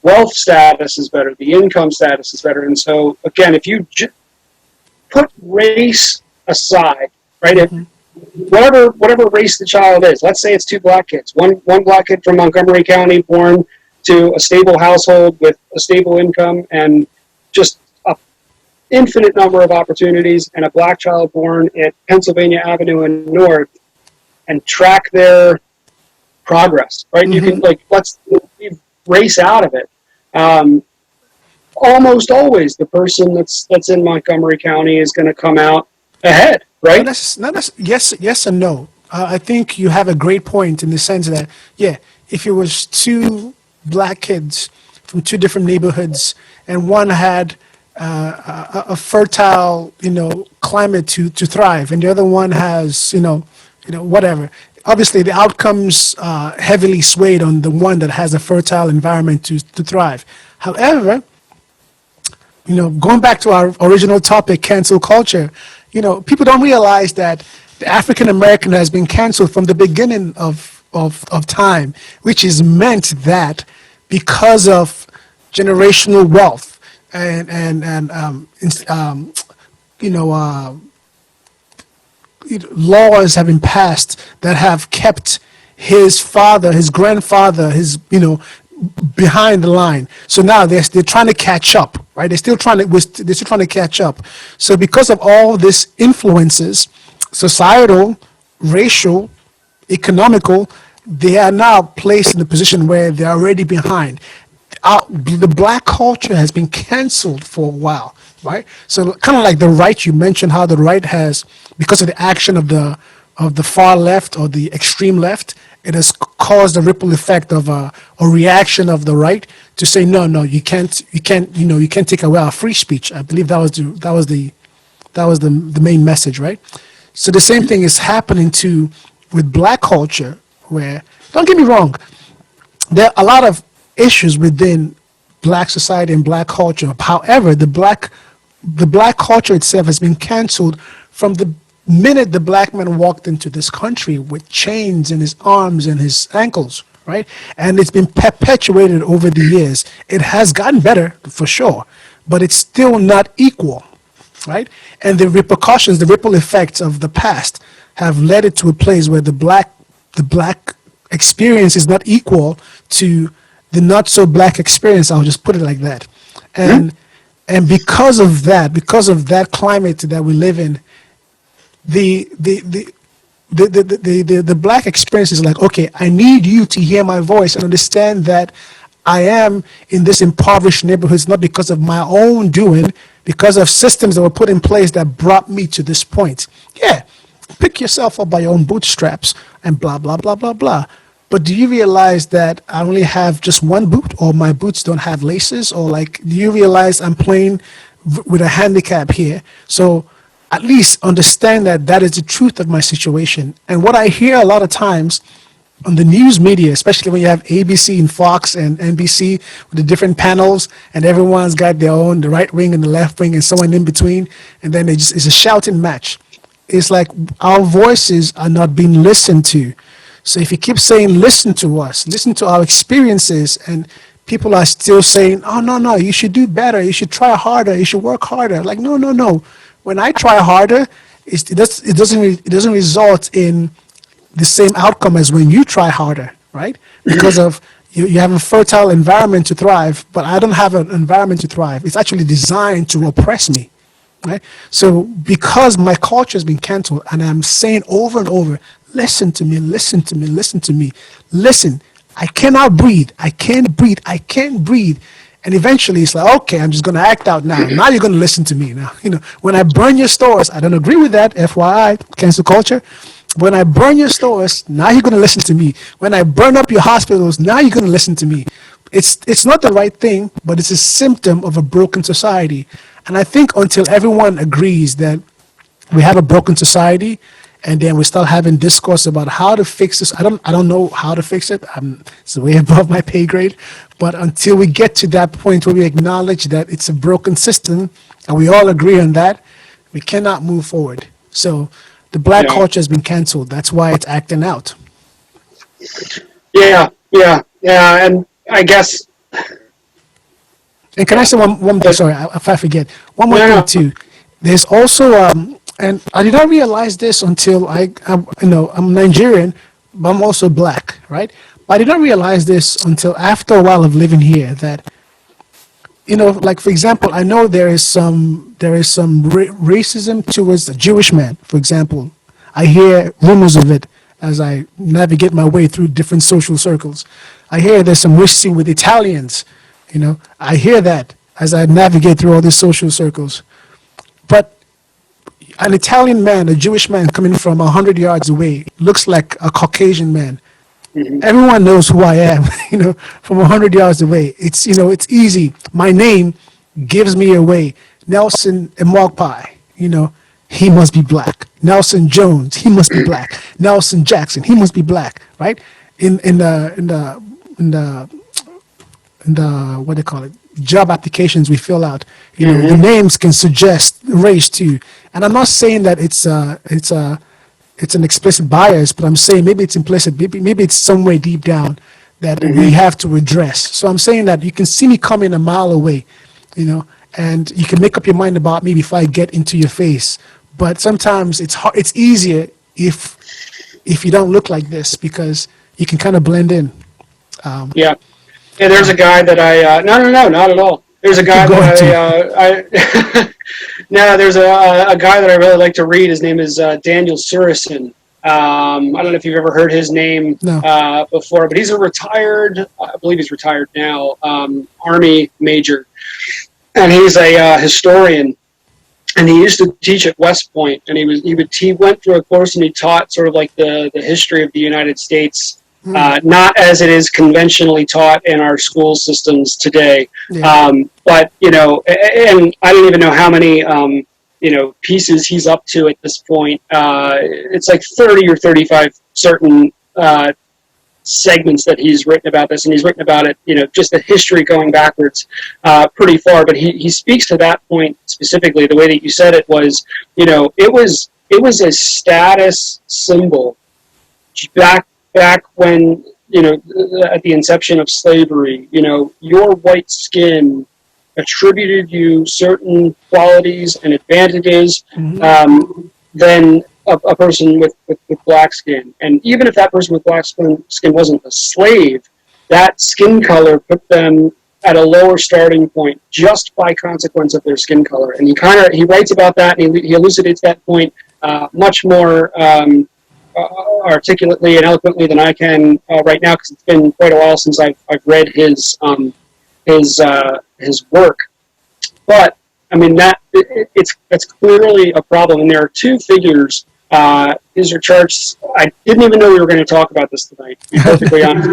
wealth status is better. The income status is better. And so, again, if you put race aside, right? Whatever race the child is, let's say it's two black kids. One black kid from Montgomery County born to a stable household with a stable income and just an infinite number of opportunities, and a black child born at Pennsylvania Avenue and North, and track their progress, right? You can let's race out of it. Almost always the person that's in Montgomery County is going to come out ahead, right? Yes and no. I think you have a great point in the sense that, if it was two black kids from two different neighborhoods and one had a fertile, climate to thrive, and the other one has, whatever. Obviously, the outcomes heavily swayed on the one that has a fertile environment to thrive. However, going back to our original topic, cancel culture, people don't realize that the African American has been canceled from the beginning of time, which is meant that because of generational wealth and you know, laws have been passed that have kept his father, his grandfather, his, you know, behind the line. So now they're trying to catch up, right? They're still trying to catch up. So because of all this influences, societal, racial, economical, they are now placed in a position where they're already behind. The black culture has been canceled for a while, right? So kind of like the right, you mentioned how the right has, because of the action of the far left or the extreme left, it has caused a ripple effect of a reaction of the right to say no, you can't, you can't take away our free speech. I believe that was the main message, right? So the same thing is happening with black culture, where, don't get me wrong, there are a lot of issues within black society and black culture. However, the black culture itself has been canceled from the minute the black man walked into this country with chains in his arms and his ankles, right? And it's been perpetuated over the years. It has gotten better for sure, but it's still not equal, right? And the repercussions, the ripple effects of the past have led it to a place where the black experience is not equal to the not so black experience. I'll just put it like that. And because of that climate that we live in, the black experience is like, okay, I need you to hear my voice and understand that I am in this impoverished neighborhood. It's not because of my own doing, because of systems that were put in place that brought me to this point. Yeah, pick yourself up by your own bootstraps and blah, blah, blah, blah, blah. But do you realize that I only have just one boot, or my boots don't have laces? Or like, do you realize I'm playing with a handicap here? So at least understand that that is the truth of my situation. And what I hear a lot of times on the news media, especially when you have ABC and Fox and NBC with the different panels, and everyone's got their own, the right wing and the left wing and someone in between, and then it's a shouting match. It's like our voices are not being listened to. So if you keep saying, listen to us, listen to our experiences, and people are still saying, oh, no, you should do better, you should try harder, you should work harder. Like, no. When I try harder, it doesn't result in the same outcome as when you try harder, right? Because of you have a fertile environment to thrive, but I don't have an environment to thrive. It's actually designed to oppress me, right? So because my culture has been canceled, and I'm saying over and over, listen to me, listen to me, listen to me, listen. I cannot breathe. I can't breathe. I can't breathe. And eventually it's like, okay, I'm just going to act out now. Now you're going to listen to me. Now, when I burn your stores, I don't agree with that, FYI, cancel culture. When I burn your stores, now you're going to listen to me. When I burn up your hospitals, now you're going to listen to me. It's not the right thing, but it's a symptom of a broken society. And I think until everyone agrees that we have a broken society, and then we start having discourse about how to fix this. I don't know how to fix it. It's way above my pay grade. But until we get to that point where we acknowledge that it's a broken system, and we all agree on that, we cannot move forward. So the black culture has been canceled. That's why it's acting out. Yeah. And I guess. And can I say one thing? Sorry, if I forget. One more thing too. There's also and I did not realize this until I'm Nigerian, but I'm also black, right? But I did not realize this until after a while of living here that, like for example, I know there is some racism towards the Jewish man, for example. I hear rumors of it as I navigate my way through different social circles. I hear there's some racism with Italians, I hear that as I navigate through all these social circles. But an Italian man, a Jewish man coming from 100 yards away looks like a Caucasian man. Mm-hmm. Everyone knows who I am, from 100 yards away. It's easy. My name gives me away. Nelson Imogpai, he must be black. Nelson Jones, he must be black. Nelson Jackson, he must be black, right? In the what they call it, job applications we fill out, the names can suggest race too. And I'm not saying that it's an explicit bias, but I'm saying maybe it's implicit. Maybe it's somewhere deep down that we have to address. So I'm saying that you can see me coming a mile away, and you can make up your mind about maybe if I get into your face. But sometimes it's hard, it's easier if you don't look like this because you can kind of blend in. Yeah. Yeah, there's a guy that no, not at all. There's a guy that no, there's a guy that I really like to read. His name is Daniel Surison. I don't know if you've ever heard his name before, but he's I believe he's retired now, Army major. And he's a historian. And he used to teach at West Point, and he went through a course and he taught sort of like the history of the United States. Not as it is conventionally taught in our school systems today. Yeah. But, and I don't even know how many, pieces he's up to at this point. It's like 30 or 35 certain segments that he's written about this, and he's written about it, just the history going backwards pretty far. But he speaks to that point specifically. The way that you said it was, it was a status symbol back when, at the inception of slavery, your white skin attributed you certain qualities and advantages than a person with black skin. And even if that person with black skin wasn't a slave, that skin color put them at a lower starting point just by consequence of their skin color. And he writes about that, and he elucidates that point much more articulately and eloquently than I can right now, because it's been quite a while since I've read his work. But I mean that's clearly a problem, and there are two figures. These are charts. I didn't even know we were going to talk about this tonight, to be perfectly honest.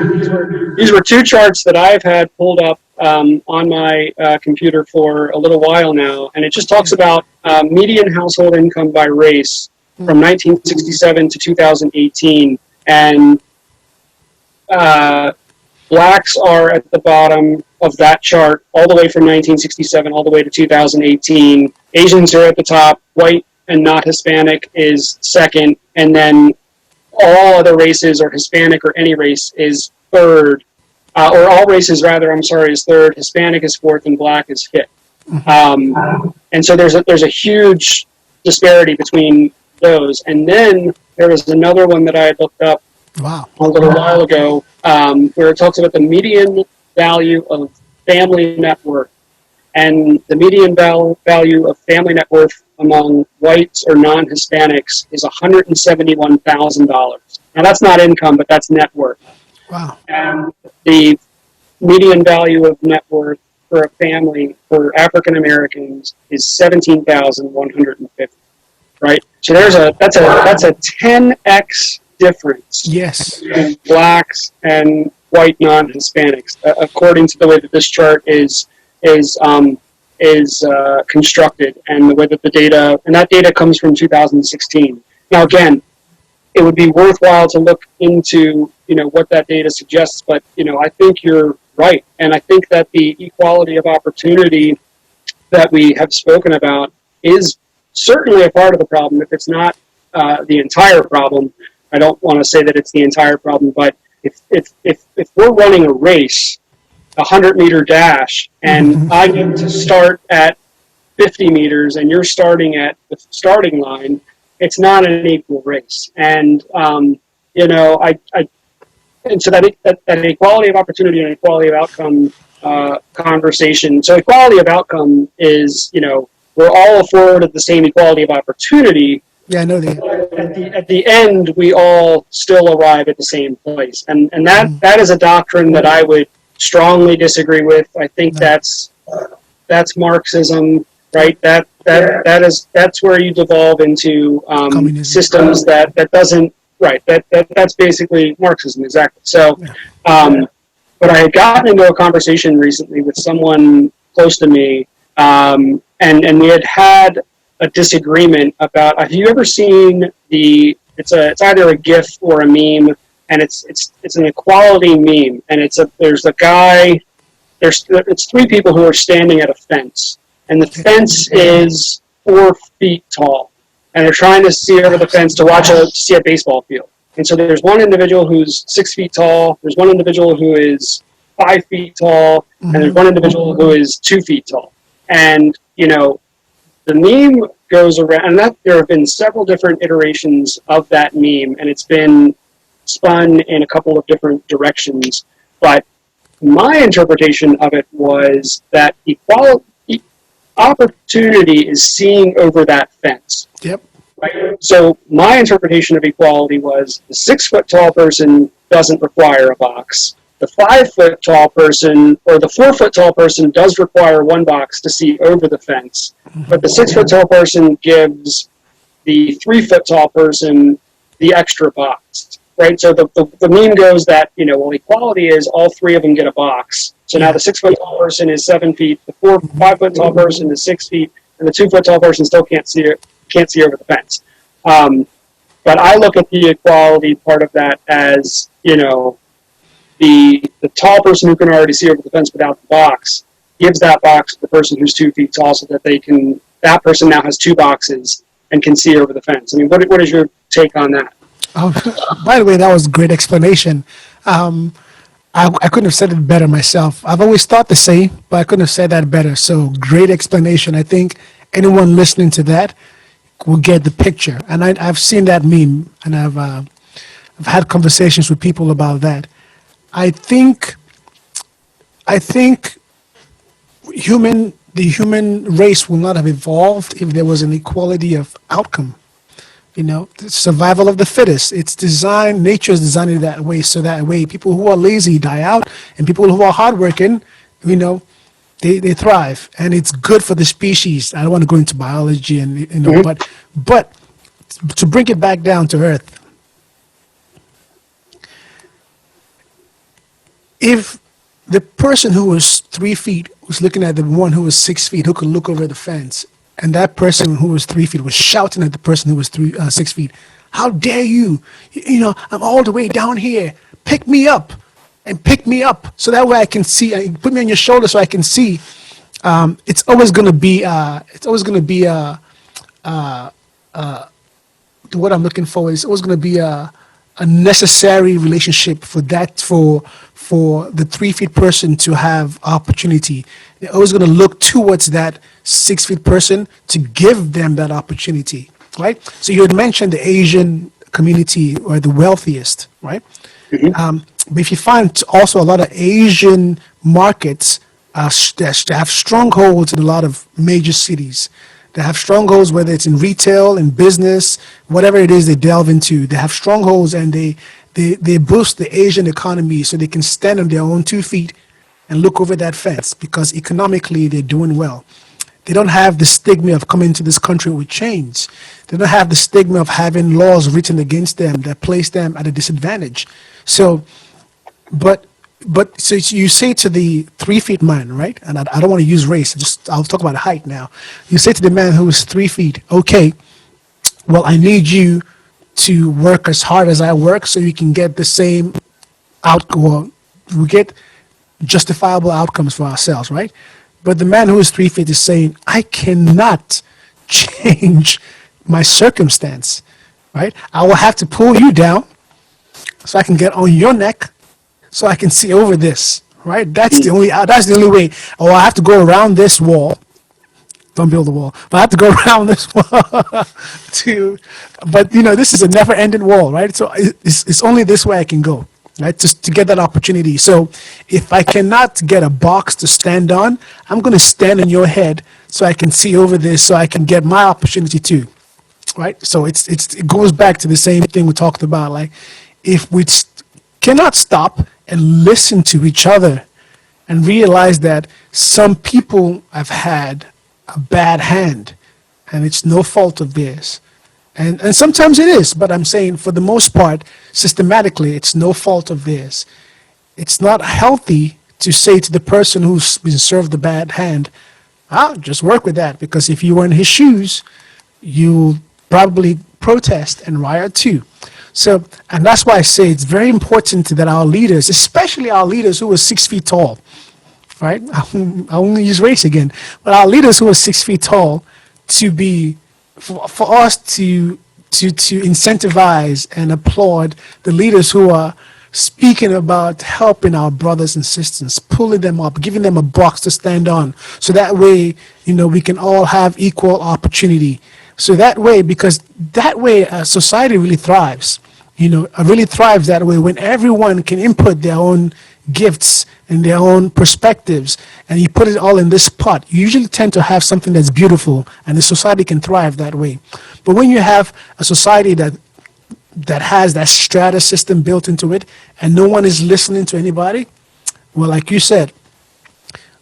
These were two charts that I've had pulled up on my computer for a little while now, and it just talks about median household income by race from 1967 to 2018, and blacks are at the bottom of that chart all the way from 1967 all the way to 2018. Asians are at the top. White and not Hispanic is second, and then all other races, or Hispanic or any race, is third, or all races rather, is third. Hispanic is fourth, and black is fifth. And so there's a huge disparity between those. And then there was another one that I had looked up a little while ago, where it talks about the median value of family net worth. And the median value of family net worth among whites or non-Hispanics is $171,000. Now that's not income, but that's net worth. Wow. And the median value of net worth for a family for African Americans is $17,150. Right? So that's a 10x difference. Yes. In blacks and white non-Hispanics, according to the way that this chart is constructed, and the way that that data comes from 2016. Now, again, it would be worthwhile to look into what that data suggests, but I think you're right, and I think that the equality of opportunity that we have spoken about is certainly a part of the problem. If it's not the entire problem, I don't want to say that it's the entire problem, but if we're running a race, a 100-meter dash, and I get to start at 50 meters and you're starting at the starting line, it's not an equal race. And and so that equality of opportunity and equality of outcome conversation. So equality of outcome is, we're all afforded the same equality of opportunity. Yeah, I know that. At the end, we all still arrive at the same place, and that is a doctrine that I would strongly disagree with. I think that's Marxism, right? That's where you devolve into systems that doesn't, right? That's basically Marxism, exactly. So, but I had gotten into a conversation recently with someone close to me, and we had a disagreement about. Have you ever seen it's either a GIF or a meme, and it's an equality meme, and it's three people who are standing at a fence, and the fence is 4 feet tall, and they're trying to see over the fence to see a baseball field. And so there's one individual who's 6 feet tall, there's one individual who is 5 feet tall, and there's one individual who is 2 feet tall. And, the meme goes around, and that there have been several different iterations of that meme, and it's been spun in a couple of different directions. But my interpretation of it was that opportunity is seeing over that fence. Yep. Right? So my interpretation of equality was the 6 foot tall person doesn't require a box. The 5 foot tall person or the 4 foot tall person does require one box to see over the fence, but the 6 foot tall person gives the 3 foot tall person the extra box, right? So the meme goes that, equality is all three of them get a box. So now the 6 foot tall person is 7 feet, the 5 foot tall person is 6 feet, and the 2 foot tall person still can't see over the fence. But I look at the equality part of that as, the tall person who can already see over the fence without the box gives that box to the person who's 2 feet tall so that that person now has 2 boxes and can see over the fence. I mean, what is your take on that? Oh, by the way, that was a great explanation. I couldn't have said it better myself. I've always thought the same, but I couldn't have said that better. So great explanation. I think anyone listening to that will get the picture. And I've seen that meme, and I've had conversations with people about that. I think the human race will not have evolved if there was an equality of outcome. The survival of the fittest. It's designed, nature is designed it that way, so that way people who are lazy die out, and people who are hardworking, they thrive, and it's good for the species. I don't want to go into biology but to bring it back down to earth, if the person who was 3 feet was looking at the one who was 6 feet, who could look over the fence, and that person who was 3 feet was shouting at the person who was 6 feet, "How dare you? I'm all the way down here. Pick me up, and pick me up, so that way I can see. Put me on your shoulder so I can see." It's always going to be. What I'm looking for is always going to be a necessary relationship for the 3 feet person to have opportunity. They're always going to look towards that 6 feet person to give them that opportunity, right? So you had mentioned the Asian community or the wealthiest, right? But if you find also a lot of Asian markets that have strongholds in a lot of major cities. They have strongholds, whether it's in retail, in business, whatever it is they delve into. They have strongholds, and they boost the Asian economy so they can stand on their own 2 feet and look over that fence because economically they're doing well. They don't have the stigma of coming to this country with chains. They don't have the stigma of having laws written against them that place them at a disadvantage. So you say to the 3 feet man, right? And I don't want to use race. I'll talk about height now. You say to the man who is 3 feet, okay, well, I need you to work as hard as I work so you can get the same outcome. We get justifiable outcomes for ourselves, right? But the man who is 3 feet is saying, I cannot change my circumstance, right? I will have to pull you down so I can get on your neck so I can see over this, right? That's the only way. Or I have to go around this wall. Don't build a wall. But I have to go around this wall but this is a never-ending wall, right? So it's only this way I can go, right? Just to get that opportunity. So if I cannot get a box to stand on, I'm going to stand on your head so I can see over this so I can get my opportunity too, right? So it goes back to the same thing we talked about. Like if we cannot stop and listen to each other and realize that some people have had a bad hand and it's no fault of theirs. And sometimes it is, but I'm saying for the most part, systematically, it's no fault of theirs. It's not healthy to say to the person who's been served a bad hand, just work with that, because if you were in his shoes, you'll probably protest and riot too. So, and that's why I say it's very important that our leaders, especially our leaders who are 6 feet tall, right? I won't use race again, but our leaders who are 6 feet tall, to be, for us to to incentivize and applaud the leaders who are speaking about helping our brothers and sisters, pulling them up, giving them a box to stand on, so that way, we can all have equal opportunity. So that way, because that way, society really thrives. Really thrives that way when everyone can input their own gifts and their own perspectives, and you put it all in this pot. You usually tend to have something that's beautiful, and the society can thrive that way. But when you have a society that has that strata system built into it, and no one is listening to anybody, well, like you said,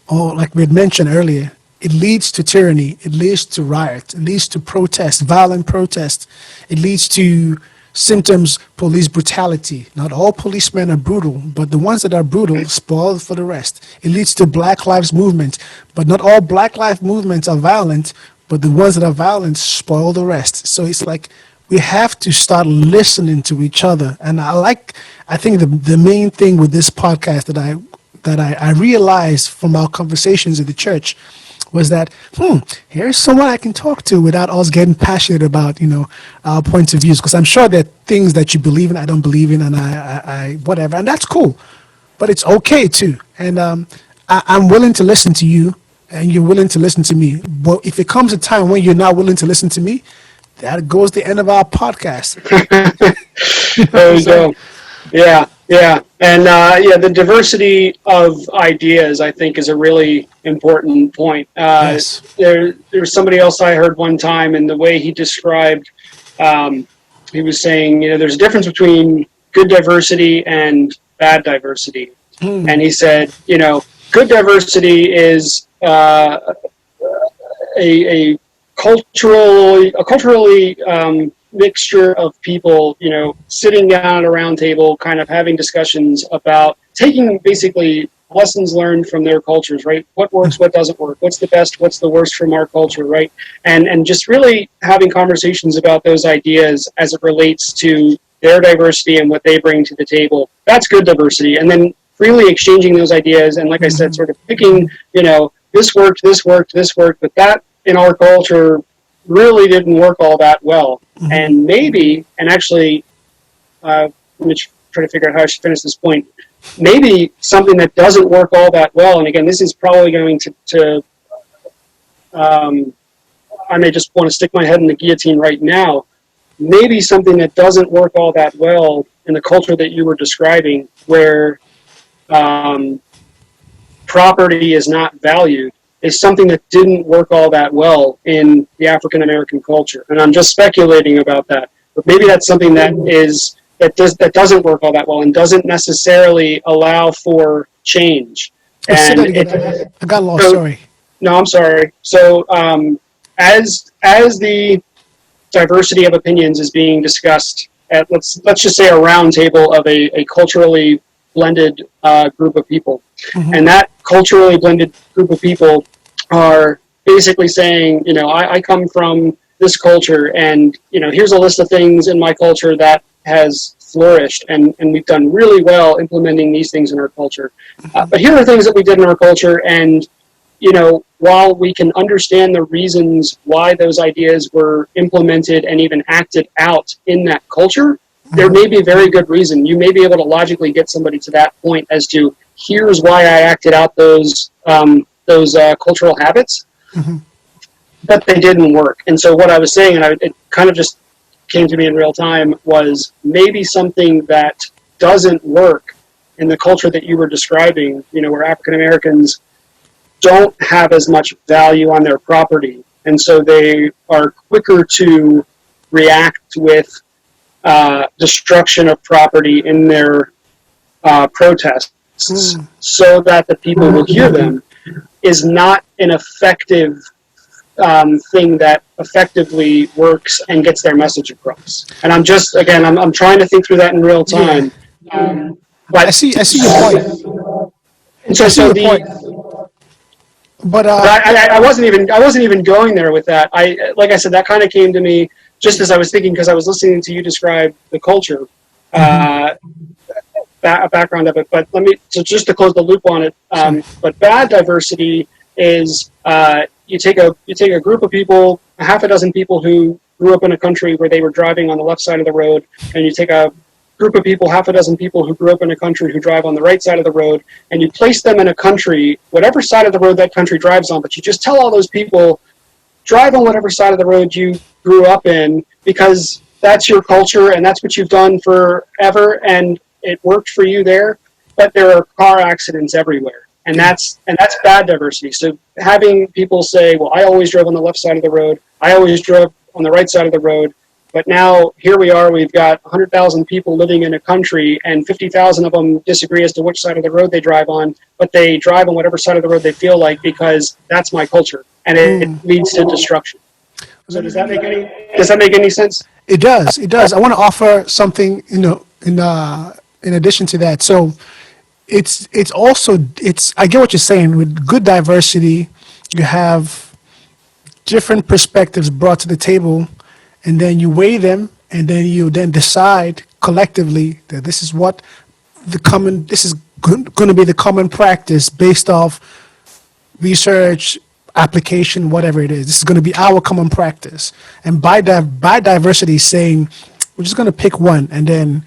or like we had mentioned earlier, it leads to tyranny, it leads to riots, it leads to protest, violent protest, it leads to symptoms, police brutality. Not all policemen are brutal, but the ones that are brutal spoil for the rest. It leads to Black Lives Movement, but not all Black Lives movements are violent, but the ones that are violent spoil the rest. So it's like we have to start listening to each other. And I think the main thing with this podcast that I realized from our conversations in the church was that, here's someone I can talk to without us getting passionate about, our points of views. Because I'm sure there are things that you believe in, I don't believe in, and I whatever, and that's cool. But it's okay too. And I'm willing to listen to you, and you're willing to listen to me. But if it comes a time when you're not willing to listen to me, that goes the end of our podcast. There you go. Yeah. And the diversity of ideas, I think, is a really important point. Yes. There was somebody else I heard one time, and the way he described, he was saying, there's a difference between good diversity and bad diversity. And he said, good diversity is a culturally mixture of people, sitting down at a round table, kind of having discussions about taking basically lessons learned from their cultures, right? What works, what doesn't work, what's the best, what's the worst from our culture, right? And just really having conversations about those ideas as it relates to their diversity and what they bring to the table. That's good diversity. And then freely exchanging those ideas, and like I said, sort of picking, this worked, but that in our culture really didn't work all that well. And maybe, and actually, let me try to figure out how I should finish this point. Maybe something that doesn't work all that well, and again, this is probably going to I may just want to stick my head in the guillotine right now. Maybe something that doesn't work all that well in the culture that you were describing, where property is not valued, is something that didn't work all that well in the African American culture. And I'm just speculating about that. But maybe that's something that doesn't work all that well and doesn't necessarily allow for change. And I got lost, sorry. No, I'm sorry. So as the diversity of opinions is being discussed at, let's just say, a round table of a culturally blended group of people. And that culturally blended group of people are basically saying, I come from this culture, and here's a list of things in my culture that has flourished, and we've done really well implementing these things in our culture. But here are things that we did in our culture, and while we can understand the reasons why those ideas were implemented and even acted out in that culture, there may be a very good reason. You may be able to logically get somebody to that point as to, here's why I acted out those cultural habits, but they didn't work. And so what I was saying, and it kind of just came to me in real time, was maybe something that doesn't work in the culture that you were describing, where African Americans don't have as much value on their property. And so they are quicker to react with destruction of property in their protests so that the people will hear them, is not an effective thing that effectively works and gets their message across. And I'm just, again, I'm trying to think through that in real time. But I see your point. But I wasn't even going there with that. Like I said, that kind of came to me just as I was thinking, because I was listening to you describe the culture, background of it. But so just to close the loop on it, but bad diversity is you take a group of people, a half a dozen people who grew up in a country where they were driving on the left side of the road, and you take a group of people, half a dozen people who grew up in a country who drive on the right side of the road, and you place them in a country, whatever side of the road that country drives on, but you just tell all those people, drive on whatever side of the road you grew up in, because that's your culture and that's what you've done forever, and it worked for you there. But there are car accidents everywhere, and that's bad diversity. So having people say, well, I always drove on the left side of the road, I always drove on the right side of the road, but now here we are, we've got 100,000 people living in a country, and 50,000 of them disagree as to which side of the road they drive on, but they drive on whatever side of the road they feel like, because that's my culture, and it leads to destruction. So does that make any sense? It does. It does. I want to offer something, in addition to that. So it's also, I get what you're saying. With good diversity, you have different perspectives brought to the table, and then you weigh them, and then you then decide collectively that this is going to be the common practice based off research, application, whatever it is. This is going to be our common practice. And by diversity, saying we're just going to pick one, and then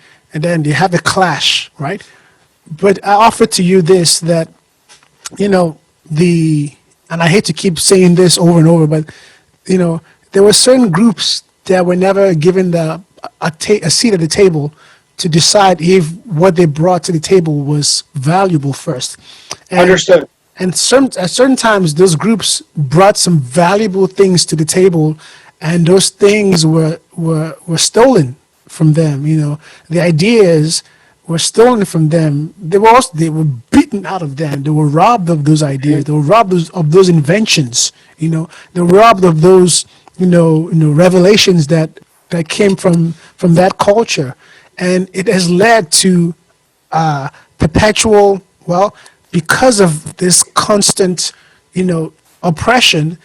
you have a clash, right? But I offer to you this, that and I hate to keep saying this over and over, but there were certain groups that were never given a seat at the table to decide if what they brought to the table was valuable first. And, Understood. And at certain times, those groups brought some valuable things to the table, and those things were stolen from them. The ideas were stolen from them. They were beaten out of them. They were robbed of those ideas. They were robbed of those inventions. They were robbed of those revelations that came from that culture, and it has led to perpetual, because of this constant oppression,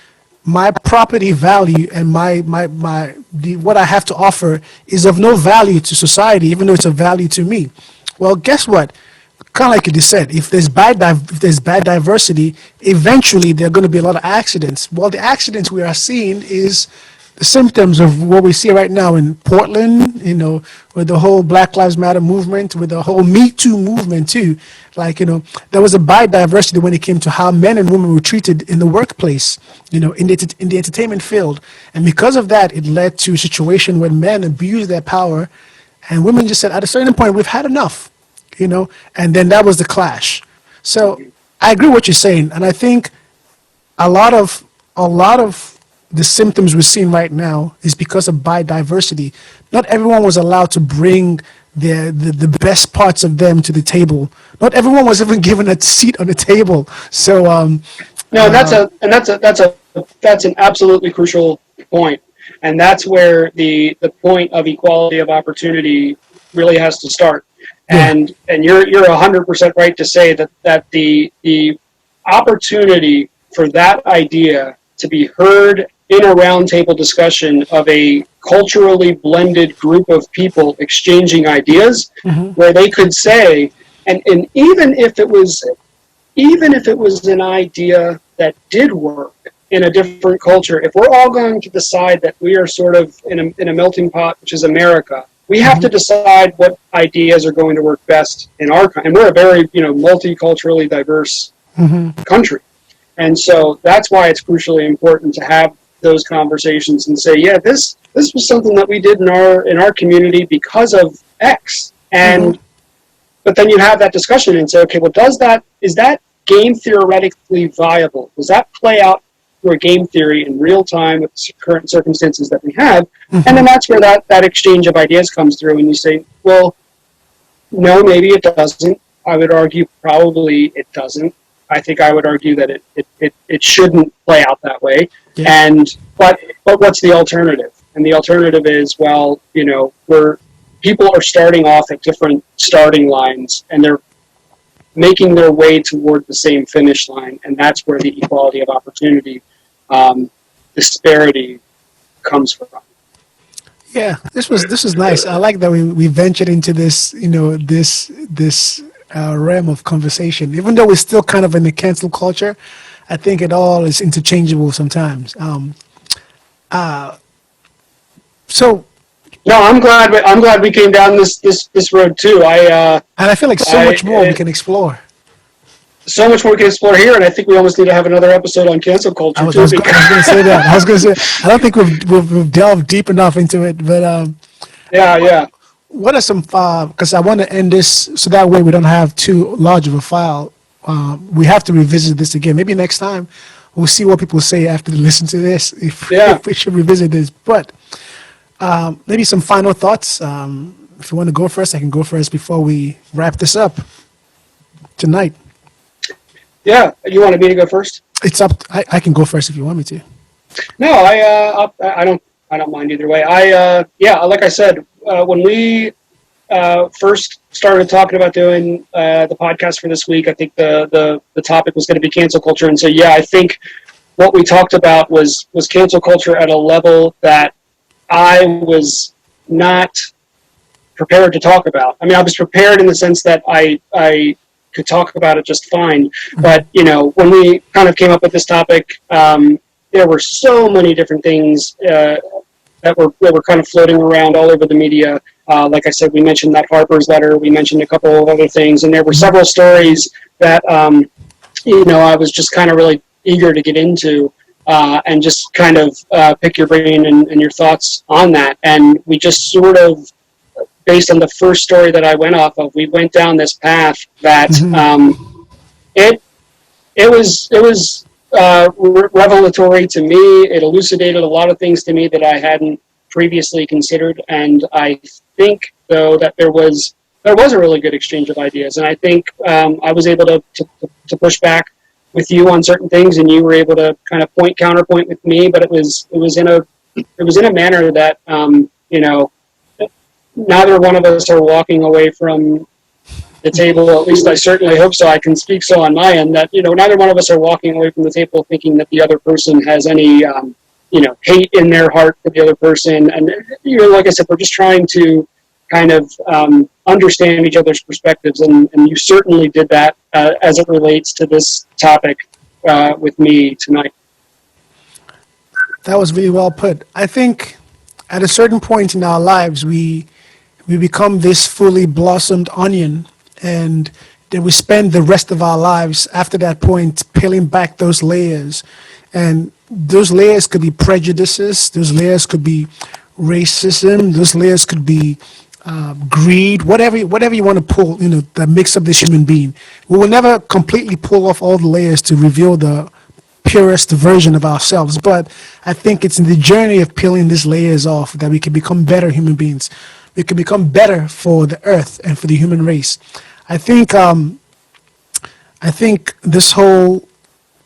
my property value and what I have to offer is of no value to society, even though it's of value to me. Well, guess what? Kind of like you just said, if there's bad diversity, eventually there are going to be a lot of accidents. Well, the accidents we are seeing is the symptoms of what we see right now in Portland, with the whole Black Lives Matter movement, with the whole Me Too movement too. There was a biodiversity when it came to how men and women were treated in the workplace, in the entertainment field. And because of that, it led to a situation where men abused their power, and women just said, at a certain point, we've had enough, and then that was the clash. So I agree with what you're saying, and I think a lot of the symptoms we're seeing right now is because of biodiversity. Not everyone was allowed to bring the best parts of them to the table. Not everyone was even given a seat on the table. So no, that's an absolutely crucial point, and that's where the point of equality of opportunity really has to start. And you're 100% right to say that the opportunity for that idea to be heard in a roundtable discussion of a culturally blended group of people exchanging ideas, where they could say, and even if it was an idea that did work in a different culture, if we're all going to decide that we are sort of in a melting pot, which is America, we have to decide what ideas are going to work best in our country. And we're a very multiculturally diverse country. And so that's why it's crucially important to have those conversations and say, yeah, this was something that we did in our community because of X. And but then you have that discussion and say, okay, well, is that game theoretically viable? Does that play out through a game theory in real time with the current circumstances that we have? And then that's where that exchange of ideas comes through, and you say, well, no, maybe it doesn't. I would argue probably it doesn't. I think I would argue that it shouldn't play out that way. Yeah. But what's the alternative? And the alternative is, well, people are starting off at different starting lines, and they're making their way toward the same finish line, and that's where the equality of opportunity disparity comes from. Yeah, this was nice. I like that we ventured into this, this realm of conversation. Even though we're still kind of in the cancel culture, I think it all is interchangeable sometimes. So, No, I'm glad we came down this road too. and I feel like so much more we can explore. So much more we can explore here, and I think we almost need to have another episode on cancel culture I was too. going to say that. I was going to say, I don't think we've delved deep enough into it, but Yeah. what are some, because I want to end this so that way we don't have too large of a file. We have to revisit this again. Maybe next time we'll see what people say after they listen to this, if we should revisit this. But maybe some final thoughts. If you want to go first, I can go first before we wrap this up tonight. Yeah, you wanted me to go first? It's up. I can go first if you want me to. No, I don't mind either way. Like I said, when we first started talking about doing the podcast for this week, I think the topic was going to be cancel culture, and so I think what we talked about was cancel culture at a level that I was not prepared to talk about. I mean, I was prepared in the sense that I could talk about it just fine. But, when we kind of came up with this topic, there were so many different things that were kind of floating around all over the media. Like I said, we mentioned that Harper's letter. We mentioned a couple of other things. And there were several stories that, I was just kind of really eager to get into and just kind of pick your brain and your thoughts on that. And we just sort of, based on the first story that I went off of, we went down this path that it was revelatory to me. It elucidated a lot of things to me that I hadn't previously considered, and I think though that there was a really good exchange of ideas, and I think I was able to push back with you on certain things, and you were able to kind of counterpoint with me, but it was in a manner that neither one of us are walking away from the table. At least I certainly hope so. I can speak so on my end that, neither one of us are walking away from the table thinking that the other person has any, hate in their heart for the other person. And, like I said, we're just trying to kind of understand each other's perspectives. And you certainly did that as it relates to this topic with me tonight. That was really well put. I think at a certain point in our lives, we become this fully blossomed onion, and then we spend the rest of our lives after that point peeling back those layers. And those layers could be prejudices, those layers could be racism, those layers could be greed, whatever you want to pull, that makes up this human being. We will never completely pull off all the layers to reveal the purest version of ourselves, but I think it's in the journey of peeling these layers off that we can become better human beings. We can become better for the earth and for the human race. I think this whole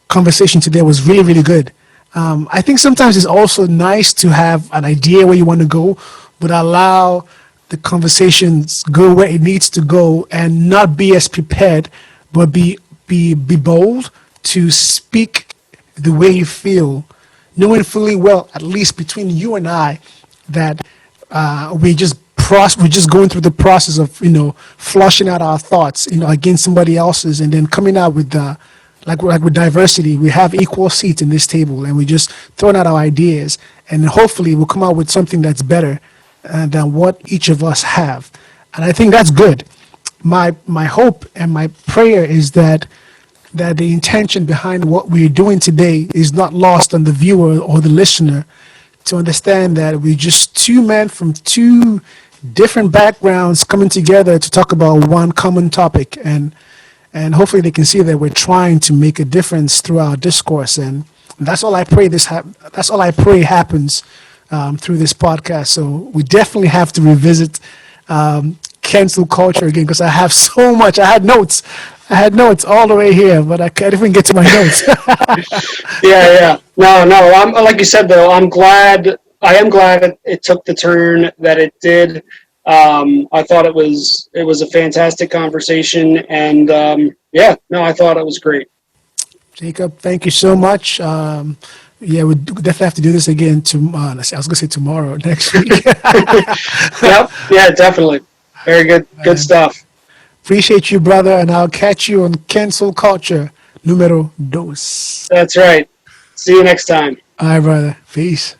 conversation today was really, really good. I think sometimes it's also nice to have an idea where you want to go, but allow the conversations go where it needs to go and not be as prepared, but be bold to speak the way you feel, knowing fully well, at least between you and I, that we're just going through the process of flushing out our thoughts against somebody else's, and then coming out with like with diversity, we have equal seats in this table, and we just throwing out our ideas, and hopefully we'll come out with something that's better than what each of us have. And I think that's good. My hope and my prayer is that the intention behind what we're doing today is not lost on the viewer or the listener, to understand that we're just two men from two different backgrounds coming together to talk about one common topic, and hopefully they can see that we're trying to make a difference through our discourse. And that's all I pray that's all I pray happens through this podcast. So we definitely have to revisit cancel culture again, because I have so much. I had notes all the way here, but I can't even get to my notes. Yeah. No. I'm, like you said, though, I am glad it took the turn that it did. I thought it was a fantastic conversation, and I thought it was great. Jacob, thank you so much. We definitely have to do this again I was going to say tomorrow, next week. Yep. Yeah, definitely. Very good. Good stuff. Appreciate you, brother, and I'll catch you on Cancel Culture número 2. That's right. See you next time. All right, brother. Peace.